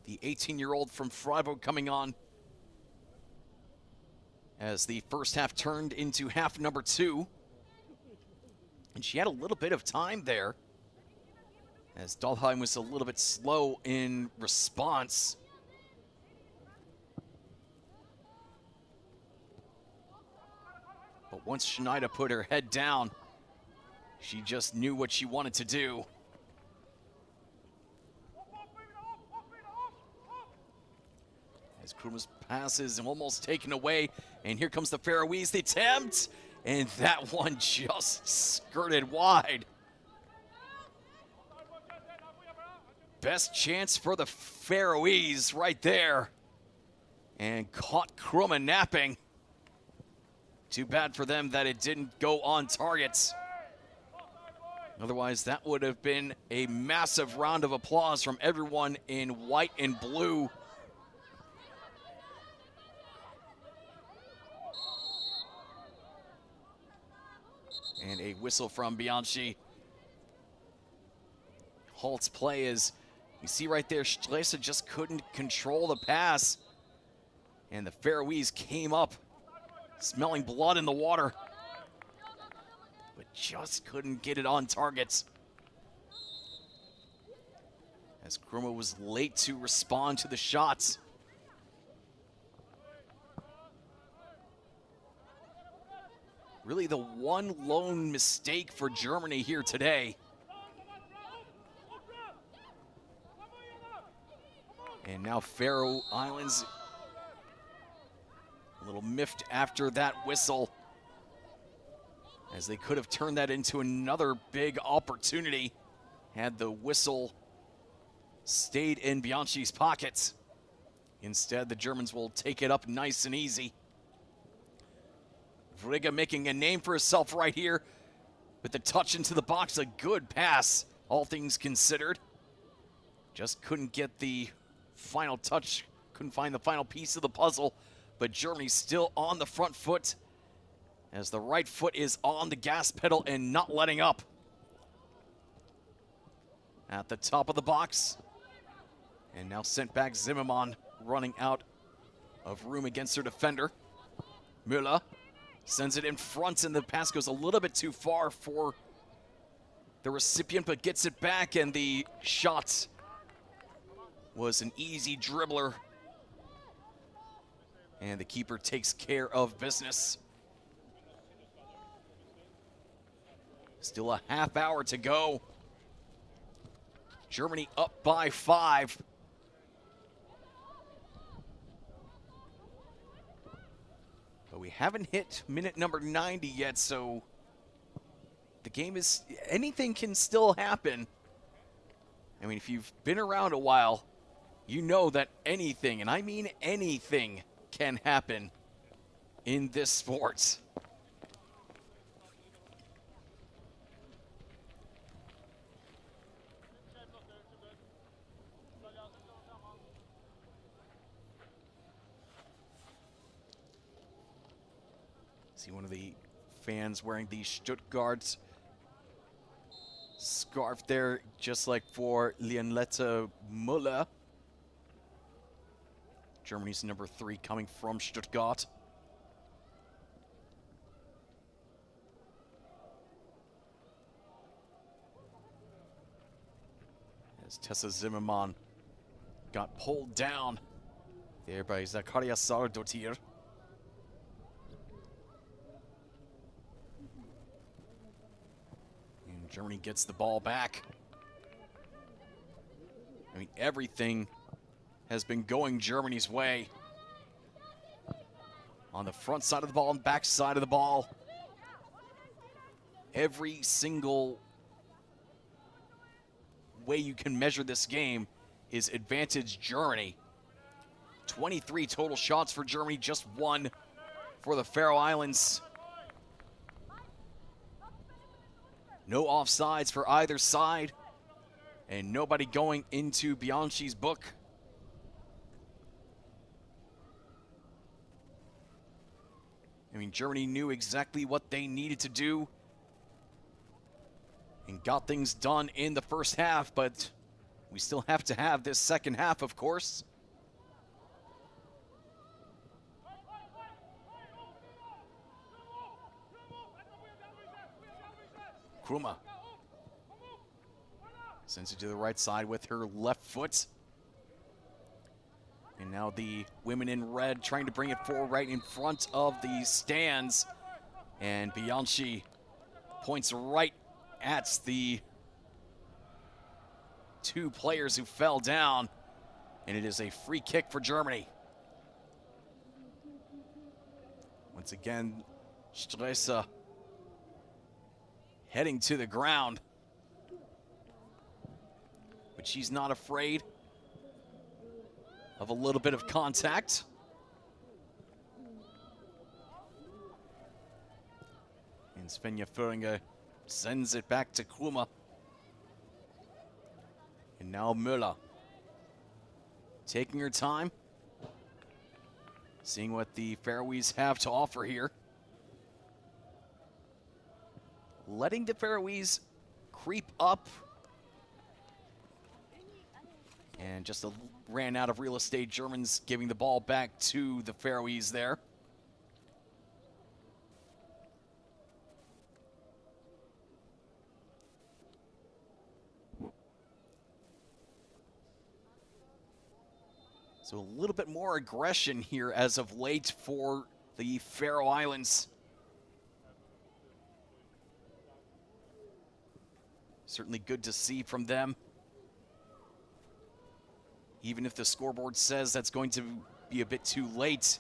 the 18-year-old from Freiburg, coming on as the first half turned into half number 2. And she had a little bit of time there as Dahlheim was a little bit slow in response. But once Schneider put her head down, she just knew what she wanted to do. As Kruma's pass is almost taken away, and here comes the Faroese, the attempt, and that one just skirted wide. Best chance for the Faroese right there, and caught Kruma napping. Too bad for them that it didn't go on targets. Otherwise, that would have been a massive round of applause from everyone in white and blue. And a whistle from Bianchi. Halts play as you see right there, Stresa just couldn't control the pass. And the Faroese came up smelling blood in the water, but just couldn't get it on targets. As Kruma was late to respond to the shots. Really the one lone mistake for Germany here today. And now Faroe Islands a little miffed after that whistle, as they could have turned that into another big opportunity had the whistle stayed in Bianchi's pockets. Instead, the Germans will take it up nice and easy. Vriga making a name for herself right here with the touch into the box. A good pass, all things considered. Just couldn't get the final touch couldn't find the final piece of the puzzle, but Germany's still on the front foot as the right foot is on the gas pedal and not letting up. At the top of the box, and now sent back Zimmermann, running out of room against her defender. Müller sends it in front, and the pass goes a little bit too far for the recipient, but gets it back, and the shot was an easy dribbler. And the keeper takes care of business. Still a half hour to go. Germany up by 5. But we haven't hit minute number 90 yet, so the game is, anything can still happen. I mean, if you've been around a while, you know that anything, and I mean anything, can happen in this sport. See one of the fans wearing the Stuttgart scarf there, just like for Leonletta Müller. Germany's number 3 coming from Stuttgart. As Tessa Zimmermann got pulled down there by Zakaria Sardottir. Germany gets the ball back. I mean, everything has been going Germany's way. On the front side of the ball and back side of the ball. Every single way you can measure this game is advantage Germany. 23 total shots for Germany, just 1 for the Faroe Islands. No offsides for either side, and nobody going into Bianchi's book. I mean, Germany knew exactly what they needed to do and got things done in the first half, but we still have to have this second half, of course. Kruma sends it to the right side with her left foot. And now the women in red trying to bring it forward right in front of the stands. And Bianchi points right at the 2 players who fell down. And it is a free kick for Germany. Once again, Stresa heading to the ground. But she's not afraid of a little bit of contact. And Svenja Föhringer sends it back to Kruma. And now Müller taking her time, seeing what the Faroese have to offer here. Letting the Faroese creep up. And just ran out of real estate. Germans giving the ball back to the Faroese there. So a little bit more aggression here as of late for the Faroe Islands. Certainly good to see from them. Even if the scoreboard says that's going to be a bit too late,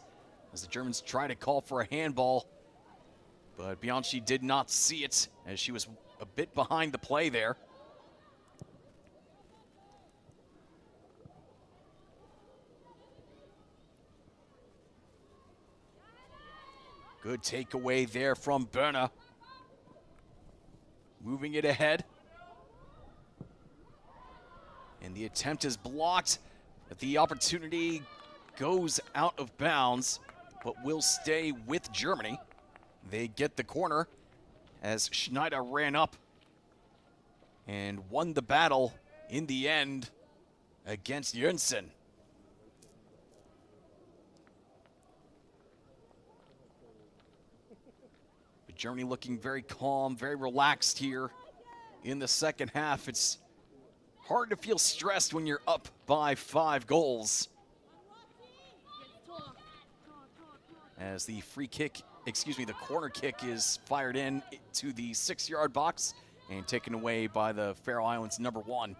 as the Germans try to call for a handball. But Bianchi did not see it, as she was a bit behind the play there. Good takeaway there from Berna. Moving it ahead. And the attempt is blocked, but the opportunity goes out of bounds, but will stay with Germany. They get the corner as Schneider ran up and won the battle in the end against Jönsson. But Germany looking very calm, very relaxed here in the second half. It's hard to feel stressed when you're up by 5 goals. As the the corner kick is fired in to the 6-yard box and taken away by the Faroe Islands number 1.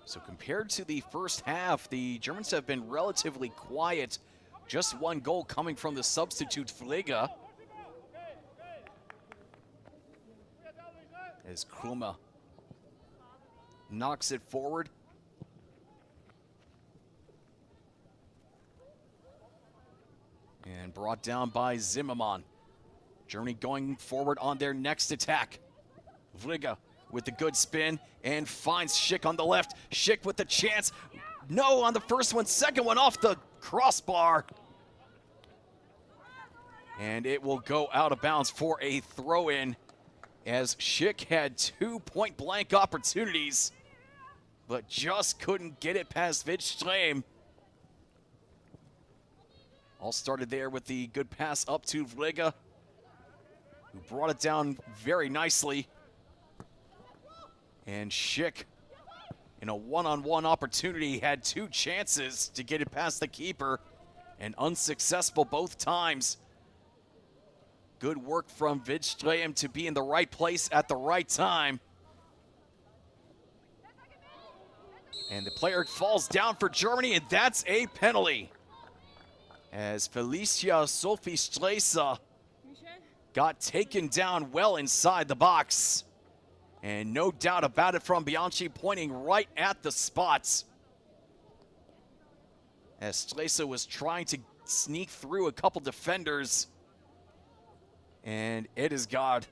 So compared to the first half, the Germans have been relatively quiet. Just 1 goal coming from the substitute Fliga. As Kruma knocks it forward. And brought down by Zimmermann. Germany going forward on their next attack. Vliga with the good spin and finds Schick on the left. Schick with the chance. No on the first one, second one off the crossbar. And it will go out of bounds for a throw-in as Schick had 2 point-blank opportunities, but just couldn't get it past Widström. All started there with the good pass up to Vliga, who brought it down very nicely. And Schick, in a one-on-one opportunity, had 2 chances to get it past the keeper, and unsuccessful both times. Good work from Widström to be in the right place at the right time. And the player falls down for Germany, and that's a penalty. As Felicia Sophie Stresa got taken down well inside the box. And no doubt about it from Bianchi, pointing right at the spots. As Stresa was trying to sneak through a couple defenders. And Edisgaard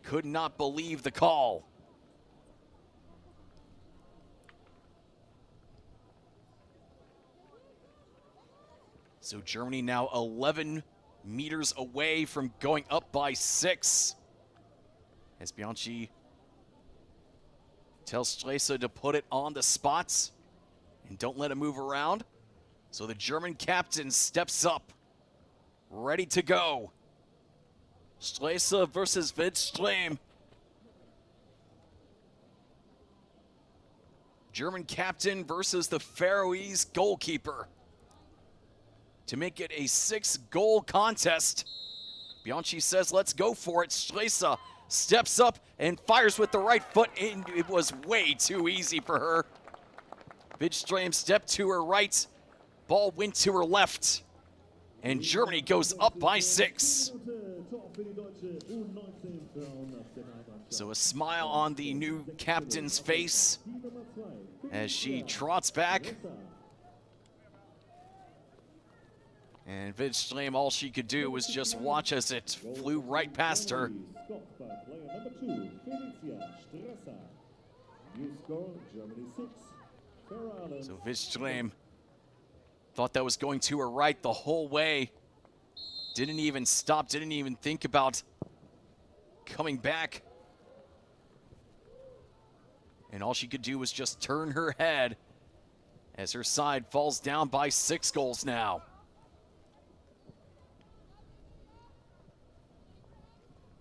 could not believe the call. So Germany now 11 meters away from going up by 6. As Bianchi tells Stresa to put it on the spots and don't let it move around. So the German captain steps up, ready to go. Stresa versus Widström. German captain versus the Faroese goalkeeper. To make it a 6-goal contest. Bianchi says, let's go for it. Stresa steps up and fires with the right foot, and it was way too easy for her. Widström stepped to her right, ball went to her left, and Germany goes up by 6. So a smile on the new captain's face as she trots back. And Widström, all she could do was just watch as it flew right past her. So Widström thought that was going to her right the whole way. Didn't even stop, didn't even think about coming back. And all she could do was just turn her head as her side falls down by 6 goals now.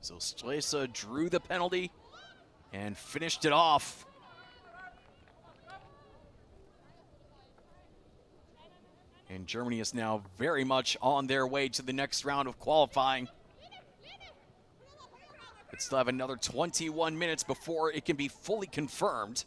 So Stresa drew the penalty and finished it off. And Germany is now very much on their way to the next round of qualifying. It still have another 21 minutes before it can be fully confirmed.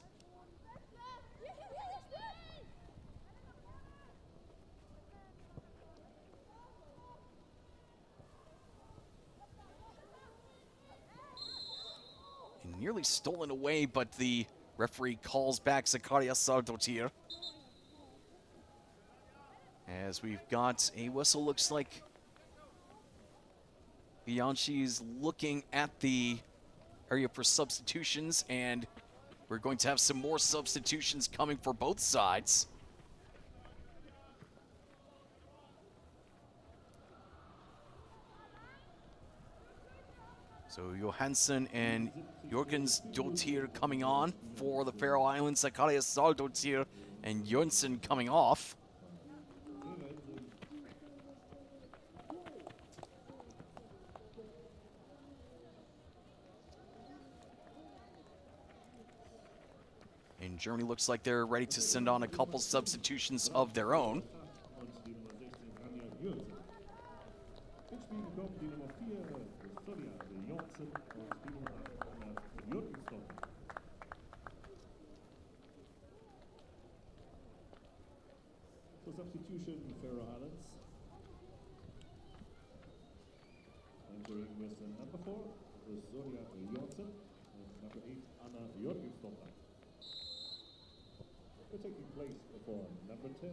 And nearly stolen away, but the referee calls back Zacharias Sardotir. As we've got a whistle, looks like Bianchi's looking at the area for substitutions, and we're going to have some more substitutions coming for both sides. So Johansson and Jorgens Dotir coming on for the Faroe Islands. Zacharias Dotir and Jönsson coming off. And Germany looks like they're ready to send on a couple substitutions of their own. For substitution, Faroe Islands. Entering with number 4, Sonia Johnson, and number 8, Anna Jorgensdottir. Taking place for number 10.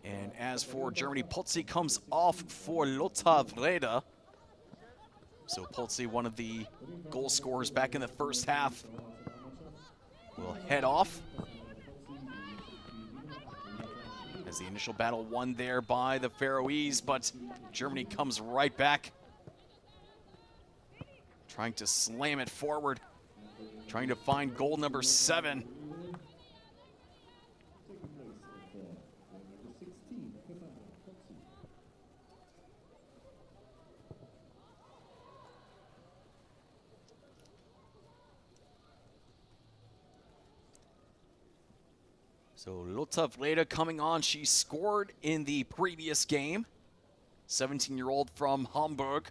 And as for Germany, Potsi comes off for Lotta Vreda. So Potsi, one of the goal scorers back in the first half, will head off. As the initial battle won there by the Faroese, but Germany comes right back. Trying to slam it forward. Trying to find goal number 7. So Lotta Vreda coming on. She scored in the previous game. 17-year-old from Hamburg,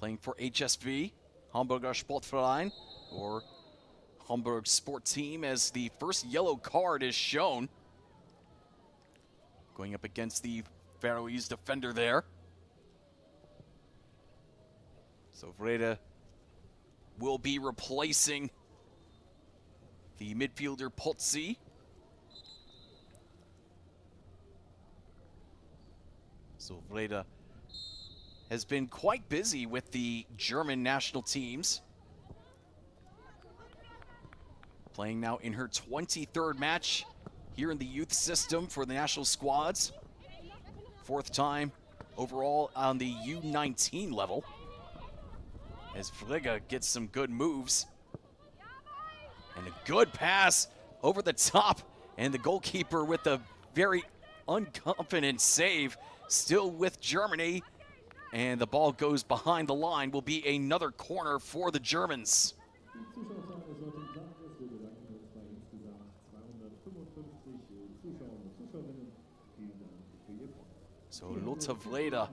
playing for HSV, Hamburger Sportverein, or Hamburg Sport Team, as the first yellow card is shown. Going up against the Faroese defender there. So Vreda will be replacing the midfielder Potsi. So Vreda has been quite busy with the German national teams. Playing now in her 23rd match here in the youth system for the national squads. 4th time overall on the U19 level. As Vreda gets some good moves. And a good pass over the top. And the goalkeeper with a very unconfident save. Still with Germany, and the ball goes behind the line. Will be another corner for the Germans. So Lotta Vreda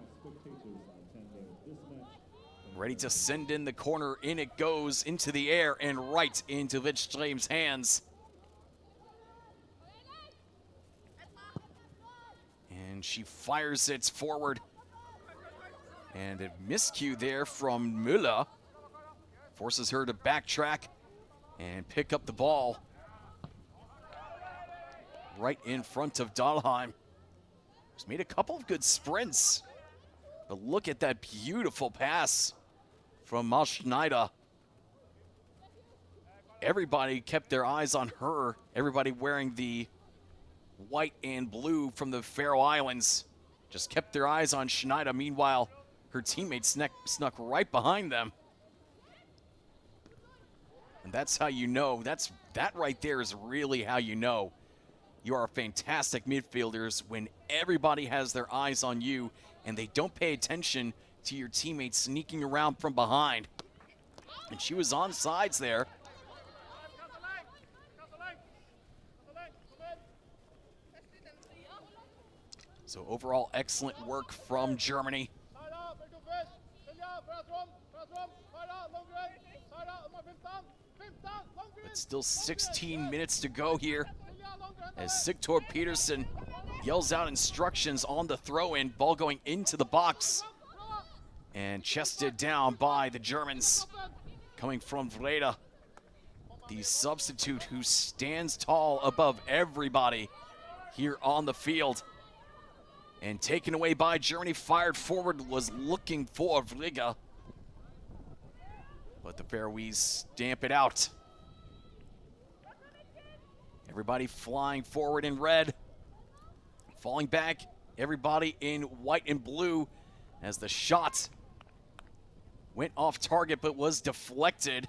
ready to send in the corner. In it goes into the air and right into Wittström's hands. And she fires it forward. And a miscue there from Müller forces her to backtrack and pick up the ball right in front of Dahlheim. She's made a couple of good sprints, but look at that beautiful pass from Schneider. Everybody kept their eyes on her. Everybody wearing the white and blue from the Faroe Islands just kept their eyes on Schneider. Meanwhile, her teammates snuck right behind them. And that's how you know, that right there is really how you know you are fantastic midfielders, when everybody has their eyes on you and they don't pay attention to your teammates sneaking around from behind. And she was on sides there. So overall, excellent work from Germany. But still 16 minutes to go here as Sigtor Peterson yells out instructions on the throw-in. Ball going into the box and chested down by the Germans. Coming from Vreda, the substitute who stands tall above everybody here on the field. And taken away by Germany. Fired forward, was looking for Vliga. But the Faroese stamp it out. Everybody flying forward in red. Falling back, everybody in white and blue as the shot went off target but was deflected.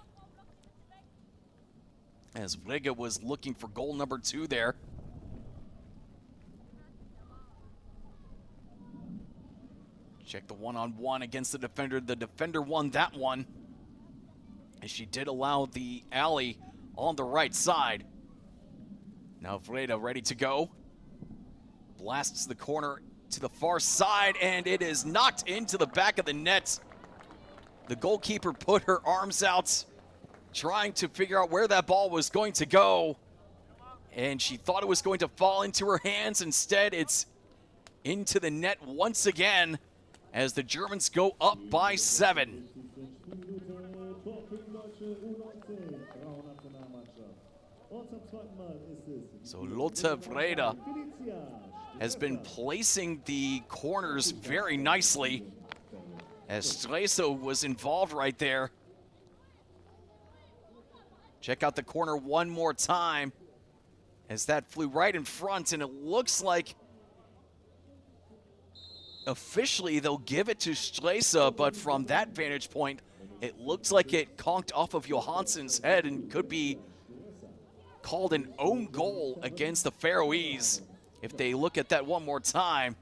As Vliga was looking for goal number 2 there. Check the one-on-one against the defender. The defender won that one, as she did allow the alley on the right side. Now Vreda ready to go. Blasts the corner to the far side, and it is knocked into the back of the net. The goalkeeper put her arms out, trying to figure out where that ball was going to go. And she thought it was going to fall into her hands. Instead, it's into the net once again, as the Germans go up by 7. So Lotte Vreda has been placing the corners very nicely, as Streso was involved right there. Check out the corner one more time, as that flew right in front, and it looks like officially they'll give it to Stresa, but from that vantage point, it looks like it conked off of Johansson's head and could be called an own goal against the Faroese if they look at that one more time.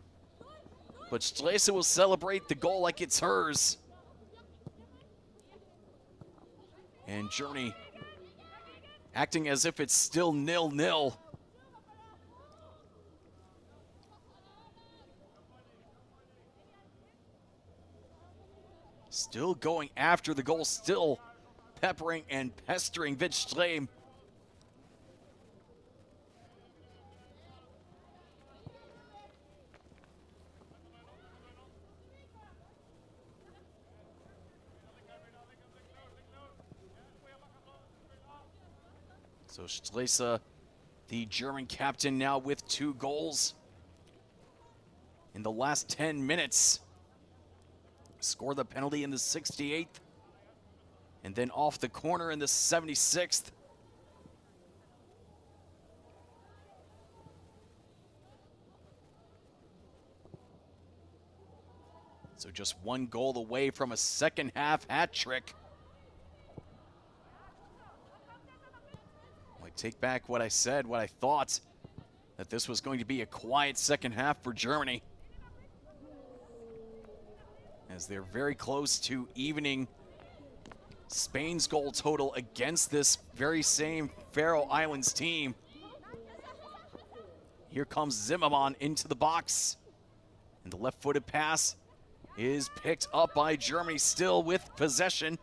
But Stresa will celebrate the goal like it's hers. And Germany acting as if it's still 0-0. Still going after the goal, still peppering and pestering Wittström. So Stresa, the German captain, now with 2 goals in the last 10 minutes. Scored the penalty in the 68th, and then off the corner in the 76th. So just 1 goal away from a second half hat trick. I take back what I said, what I thought, that this was going to be a quiet second half for Germany, as they're very close to evening Spain's goal total against this very same Faroe Islands team. Here comes Zimmermann into the box, and the left-footed pass is picked up by Germany, still with possession.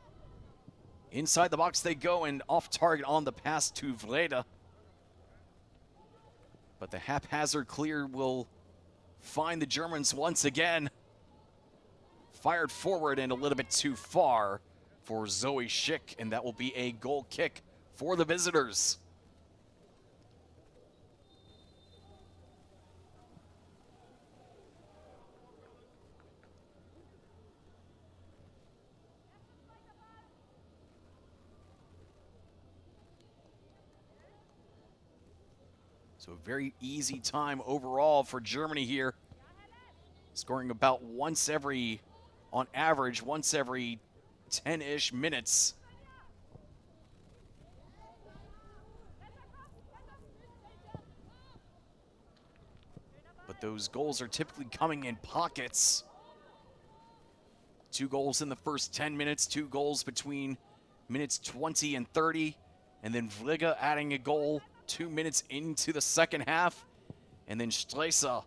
Inside the box they go, and off target on the pass to Vreda. But the haphazard clear will find the Germans once again. Fired forward and a little bit too far for Zoe Schick, and that will be a goal kick for the visitors. So a very easy time overall for Germany here, scoring about once every, on average, once every 10-ish minutes. But those goals are typically coming in pockets. 2 goals in the first 10 minutes, 2 goals between minutes 20 and 30, and then Vliga adding a goal 2 minutes into the second half, and then Stresa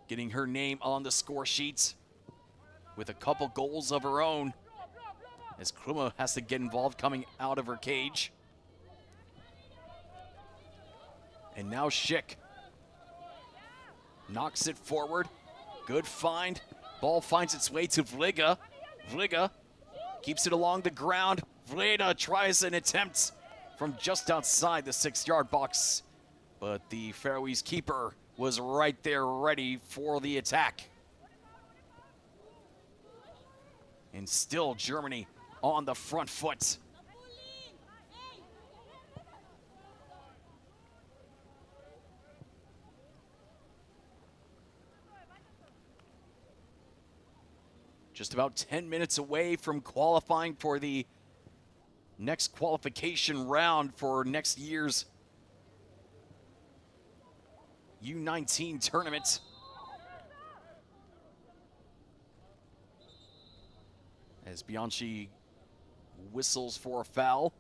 getting her name on the score sheet with a couple goals of her own, as Krumme has to get involved coming out of her cage. And now Schick knocks it forward. Good find. Ball finds its way to Vliga. Vliga keeps it along the ground. Vreda tries an attempt from just outside the 6-yard box, but the Faroese keeper was right there ready for the attack. And still Germany on the front foot. Just about 10 minutes away from qualifying for the next qualification round for next year's U19 tournament. As Bianchi whistles for a foul.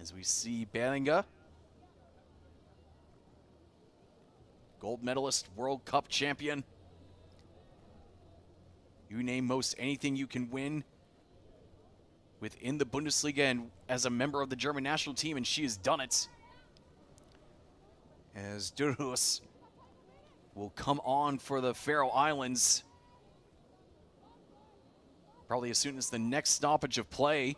As we see Beringa, gold medalist, World Cup champion. You name most anything you can win within the Bundesliga and as a member of the German national team, and she has done it. As Durhus will come on for the Faroe Islands probably as soon as the next stoppage of play.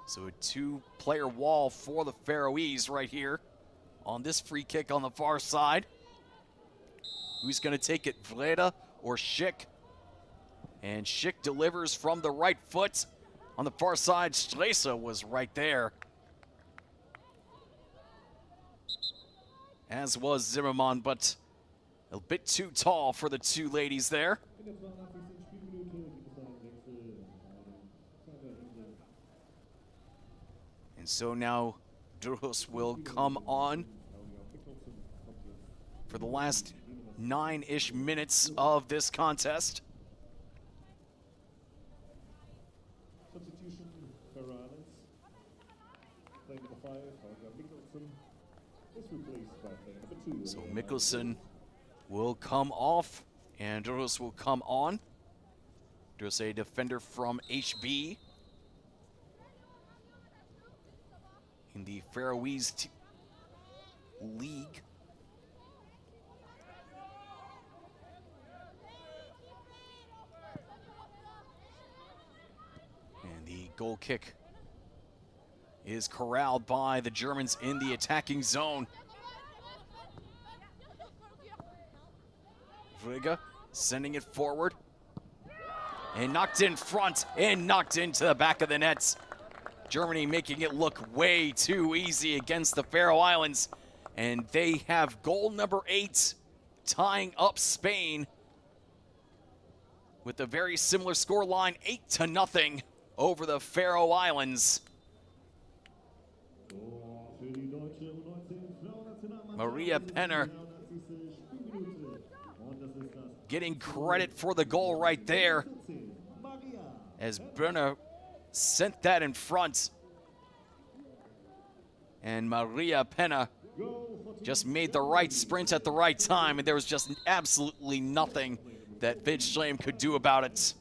So a two-player wall for the Faroese right here on this free kick on the far side. Who's going to take it, Vreda or Schick? And Schick delivers from the right foot. On the far side, Stresa was right there. As was Zimmermann, but a bit too tall for the two ladies there. And so now Durhus will come on for the last 9-ish minutes of this contest. Substitution, Faroe Islands. Playing number 5, Helga Mikkelsen, is replaced by player number 2. So Mikkelsen will come off and Durhus will come on. Durhus, a defender from HB in the Faroese League. And the goal kick is corralled by the Germans in the attacking zone. Vrega sending it forward. And knocked in front and knocked into the back of the nets. Germany making it look way too easy against the Faroe Islands. And they have goal number 8, tying up Spain with a very similar scoreline, 8-0 over the Faroe Islands. Maria Penner getting credit for the goal right there, as Brunner sent that in front. And Maria Penna just made the right sprint at the right time, and there was just absolutely nothing that Vidström could do about it.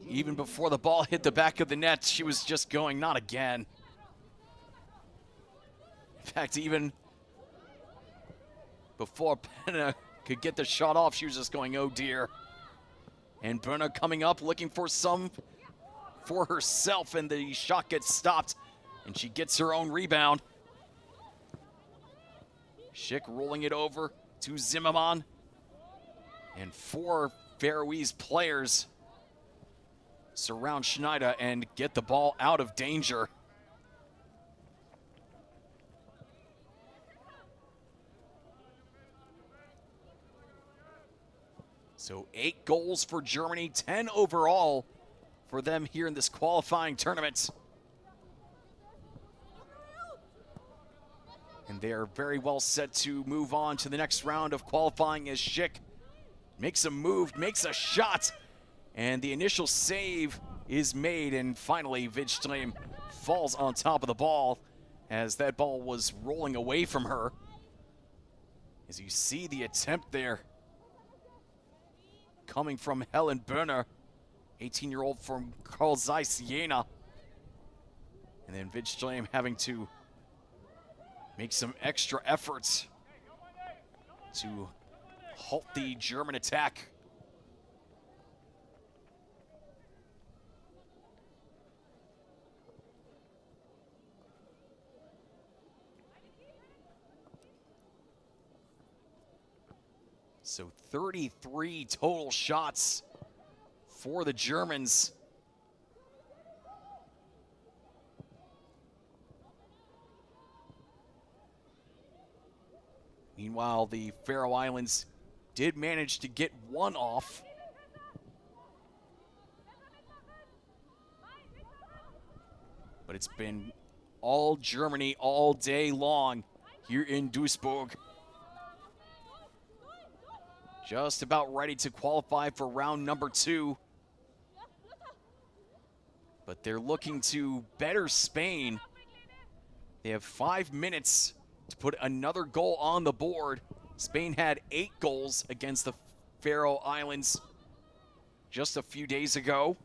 Even before the ball hit the back of the net, she was just going, not again. In fact, even before Penna could get the shot off, she was just going, oh dear. And Brunner coming up, looking for some for herself, and the shot gets stopped, and she gets her own rebound. Schick rolling it over to Zimmermann. And 4 Faroese players surround Schneider and get the ball out of danger. So 8 goals for Germany, 10 overall for them here in this qualifying tournament. And they are very well set to move on to the next round of qualifying as Schick makes a move, makes a shot, and the initial save is made, and finally Vidström falls on top of the ball as that ball was rolling away from her. As you see the attempt there coming from Helen Berner, 18-year-old from Carl Zeiss Jena. And then Vidström having to make some extra efforts to halt the German attack. So 33 total shots for the Germans. Meanwhile, the Faroe Islands did manage to get one off. But it's been all Germany all day long here in Duisburg. Just about ready to qualify for round number 2. But they're looking to better Spain. They have 5 minutes to put another goal on the board. Spain had 8 goals against the Faroe Islands just a few days ago.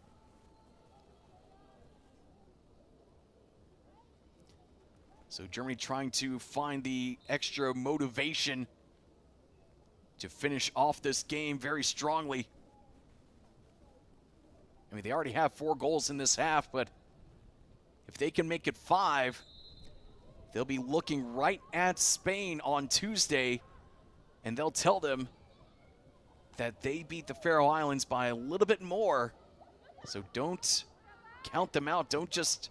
So Germany trying to find the extra motivation to finish off this game very strongly. I mean, they already have 4 goals in this half, but if they can make it 5, they'll be looking right at Spain on Tuesday, and they'll tell them that they beat the Faroe Islands by a little bit more. So don't count them out. Don't just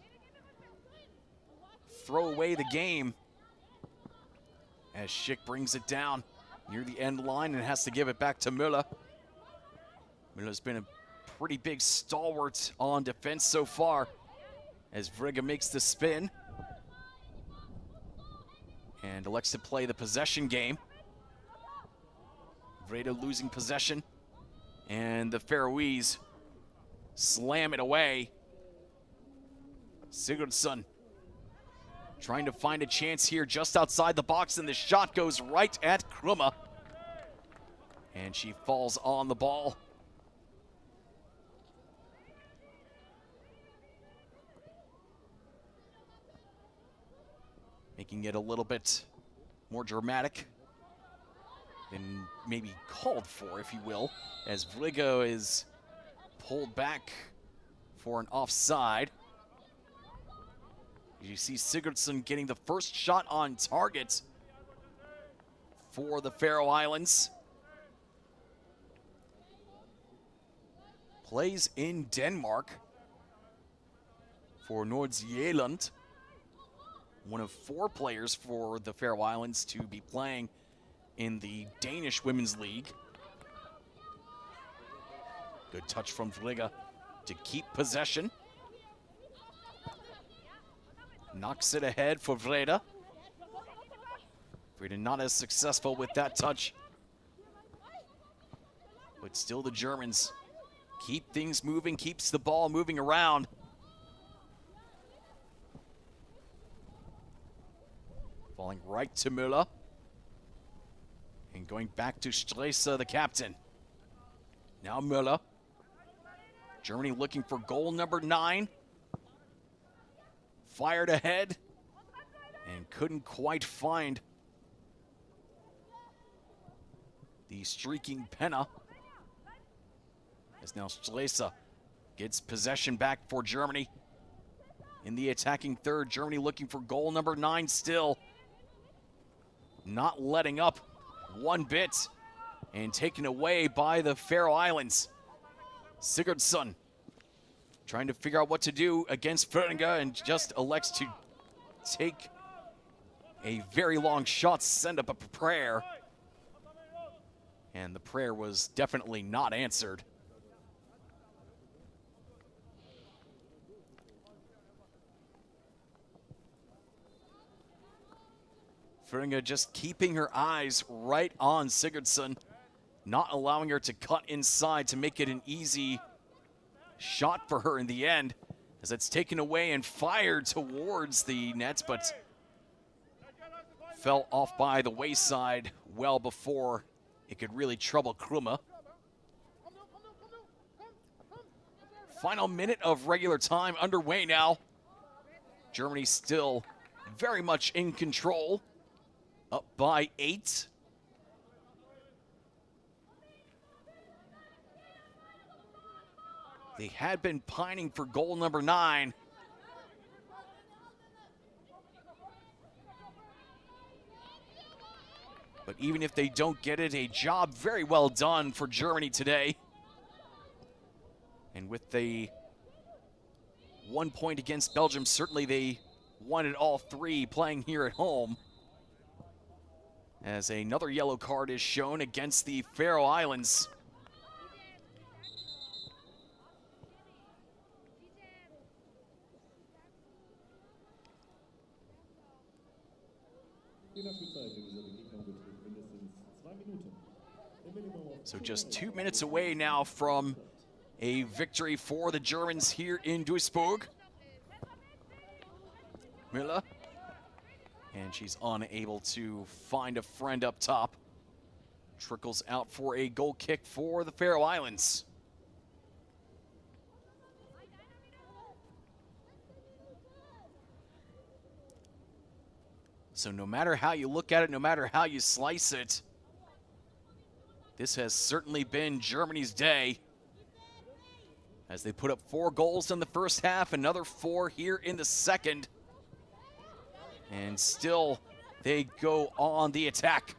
throw away the game. As Schick brings it down near the end line and has to give it back to Müller. Müller's been a pretty big stalwart on defense so far as Vrega makes the spin and elects to play the possession game. Vreda losing possession, and the Faroese slam it away. Sigurdsson trying to find a chance here just outside the box, and the shot goes right at Krumme. And she falls on the ball. Making it a little bit more dramatic than maybe called for, if you will, as Vrega is pulled back for an offside. You see Sigurdsson getting the first shot on target for the Faroe Islands. Plays in Denmark for Nord-Zealand. One of 4 players for the Faroe Islands to be playing in the Danish Women's League. Good touch from Vrega to keep possession. Knocks it ahead for Vreda. Vreda not as successful with that touch. But still the Germans keep things moving, keeps the ball moving around. Falling right to Müller. And going back to Stresa, the captain. Now Müller. Germany looking for goal number 9. Fired ahead and couldn't quite find the streaking Penna. As now Stresa gets possession back for Germany. In the attacking third, Germany looking for goal number 9 still. Not letting up one bit and taken away by the Faroe Islands. Sigurdsson trying to figure out what to do against Vrega and just elects to take a very long shot, send up a prayer. And the prayer was definitely not answered. Vrega just keeping her eyes right on Sigurdsson, not allowing her to cut inside to make it an easy shot for her in the end, as it's taken away and fired towards the nets, but fell off by the wayside well before it could really trouble Krumme. Final minute of regular time underway now. Germany still very much in control, up by 8. They had been pining for goal number 9. But even if they don't get it, a job very well done for Germany today. And with the 1 point against Belgium, certainly they won it all three playing here at home. As another yellow card is shown against the Faroe Islands. So just 2 minutes away now from a victory for the Germans here in Duisburg. Müller. And she's unable to find a friend up top. Trickles out for a goal kick for the Faroe Islands. So no matter how you look at it, no matter how you slice it, this has certainly been Germany's day, as they put up 4 goals in the first half, another 4 here in the second. And still, they go on the attack.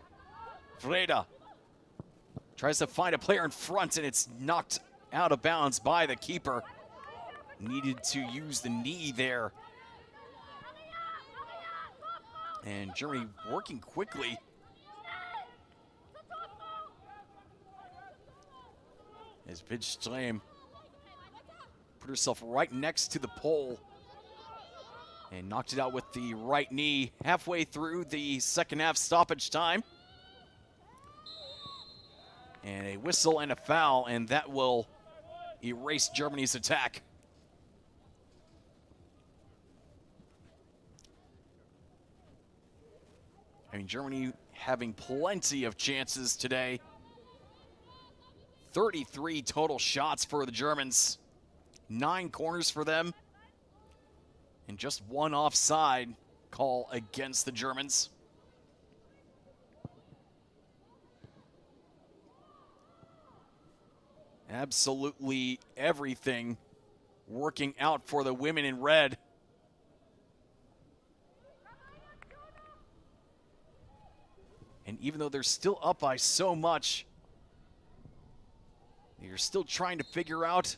Freda tries to find a player in front, and it's knocked out of bounds by the keeper. Needed to use the knee there. And Germany working quickly. As Widström put herself right next to the pole and knocked it out with the right knee halfway through the second half stoppage time. And a whistle and a foul, and that will erase Germany's attack. I mean, Germany having plenty of chances today. 33 total shots for the Germans. 9 corners for them. And just 1 offside call against the Germans. Absolutely everything working out for the women in red. And even though they're still up by so much, you're still trying to figure out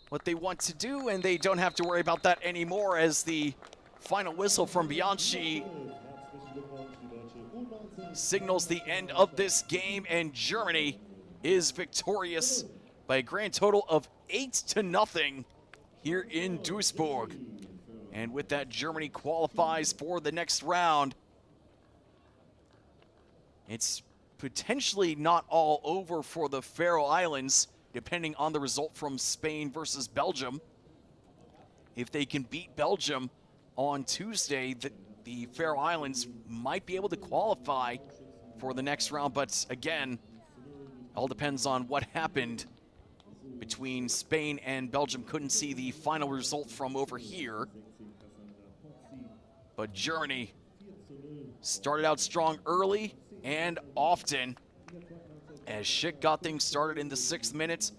what they want to do, and they don't have to worry about that anymore, as the final whistle from Bianchi signals the end of this game, and Germany is victorious by a grand total of 8-0 here in Duisburg. And with that, Germany qualifies for the next round. It's potentially not all over for the Faroe Islands, depending on the result from Spain versus Belgium. If they can beat Belgium on Tuesday, the Faroe Islands might be able to qualify for the next round. But again, all depends on what happened between Spain and Belgium. Couldn't see the final result from over here. But Germany started out strong early and often, as Schick got things started in the 6th minute.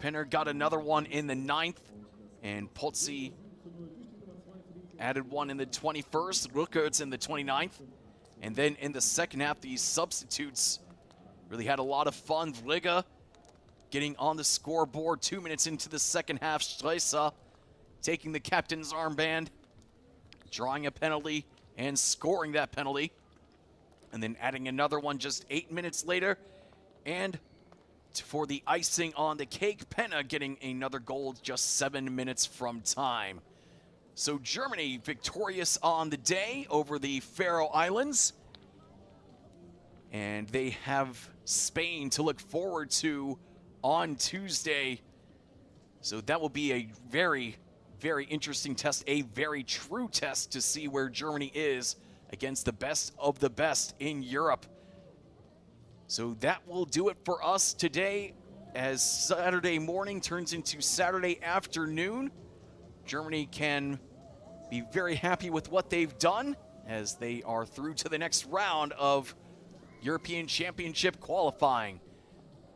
Penner got another one in the 9th, and Potsi added one in the 21st, Rückertz in the 29th. And then in the second half, these substitutes really had a lot of fun. Vliga getting on the scoreboard 2 minutes into the second half. Streisa taking the captain's armband, drawing a penalty, and scoring that penalty. And then adding another one just 8 minutes later. And for the icing on the cake, Penna getting another goal just 7 minutes from time. So Germany victorious on the day over the Faroe Islands. And they have Spain to look forward to on Tuesday. So that will be a very, very interesting test, a very true test to see where Germany is against the best of the best in Europe. So that will do it for us today, as Saturday morning turns into Saturday afternoon. Germany can be very happy with what they've done, as they are through to the next round of European Championship qualifying.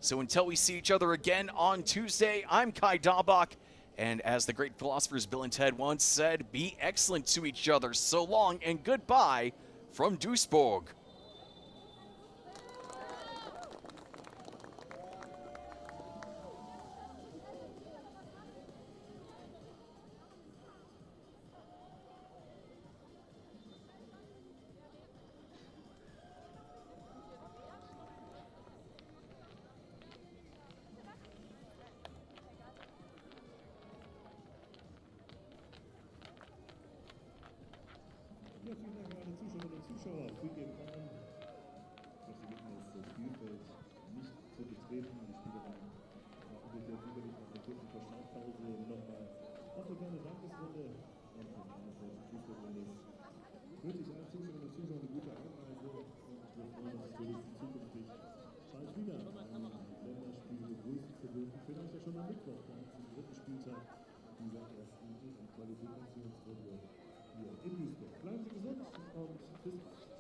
So until we see each other again on Tuesday, I'm Kai Daubach, and as the great philosophers Bill and Ted once said, be excellent to each other. So long and goodbye from Duisburg. nochmal zugeben kann, dass sie bitten, das Spielfeld nicht zu betreten. Die Spieler machen sich jetzt sicherlich nach der kurzen Verschnaufpause nochmal auf eine kleine Dankesrunde und eine kleine Fußballrunde. Wünsche ich allen Zuschauerinnen und Zuschauern eine gute Anreise und wir freuen uns natürlich zukünftig bald wieder ein Länderspiel begrüßen zu dürfen. Vielleicht ja schon am Mittwoch, dann zum dritten Spieltag dieser ersten Qualifikationsrunde hier in Duisburg. Bleiben Sie gesund und bis bald.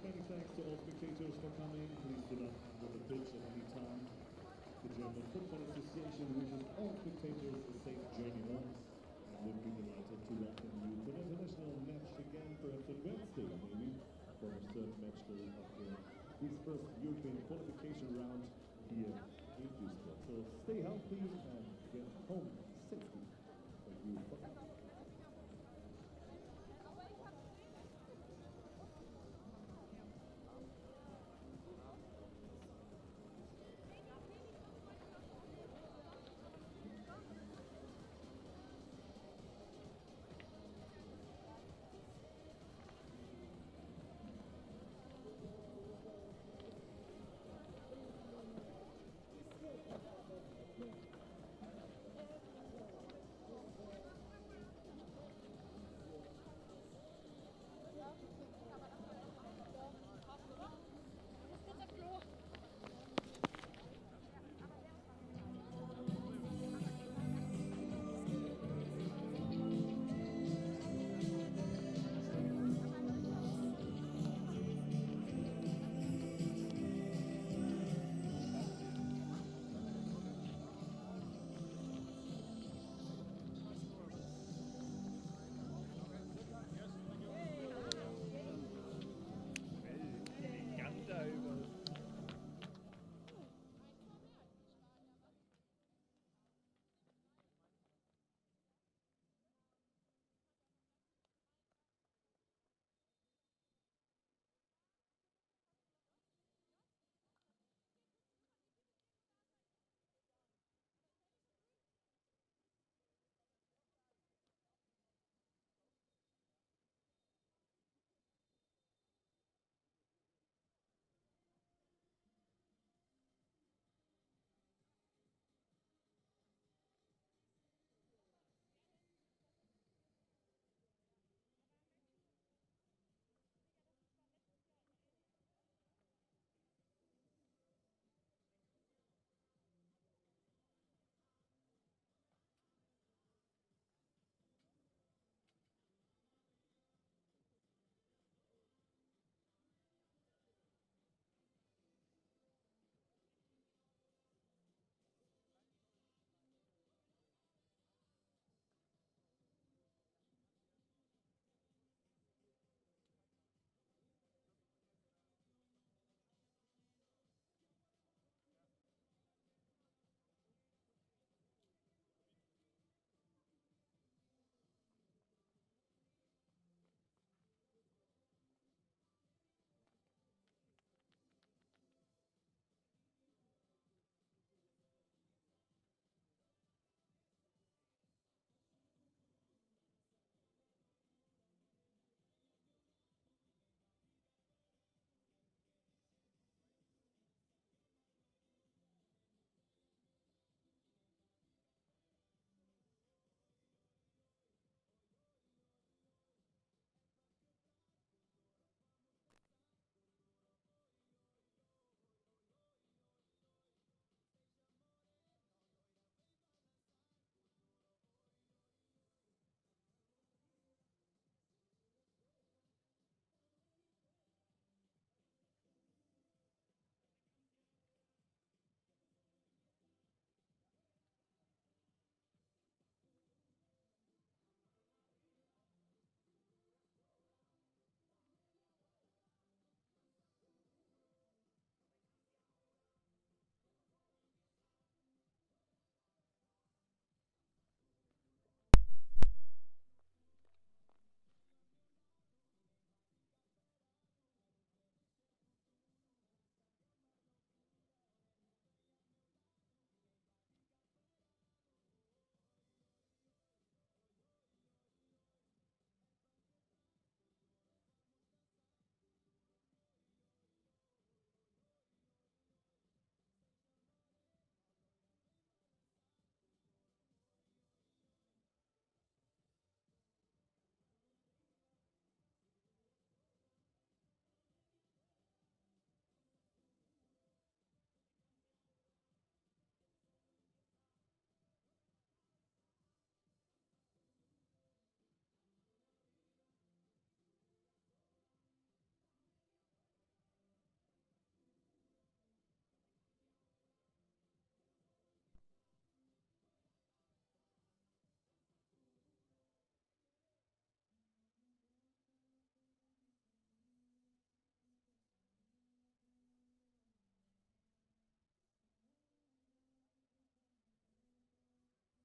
Many thanks to all spectators for coming. Please do not enter the pitch at any time. The German Football Association wishes all spectators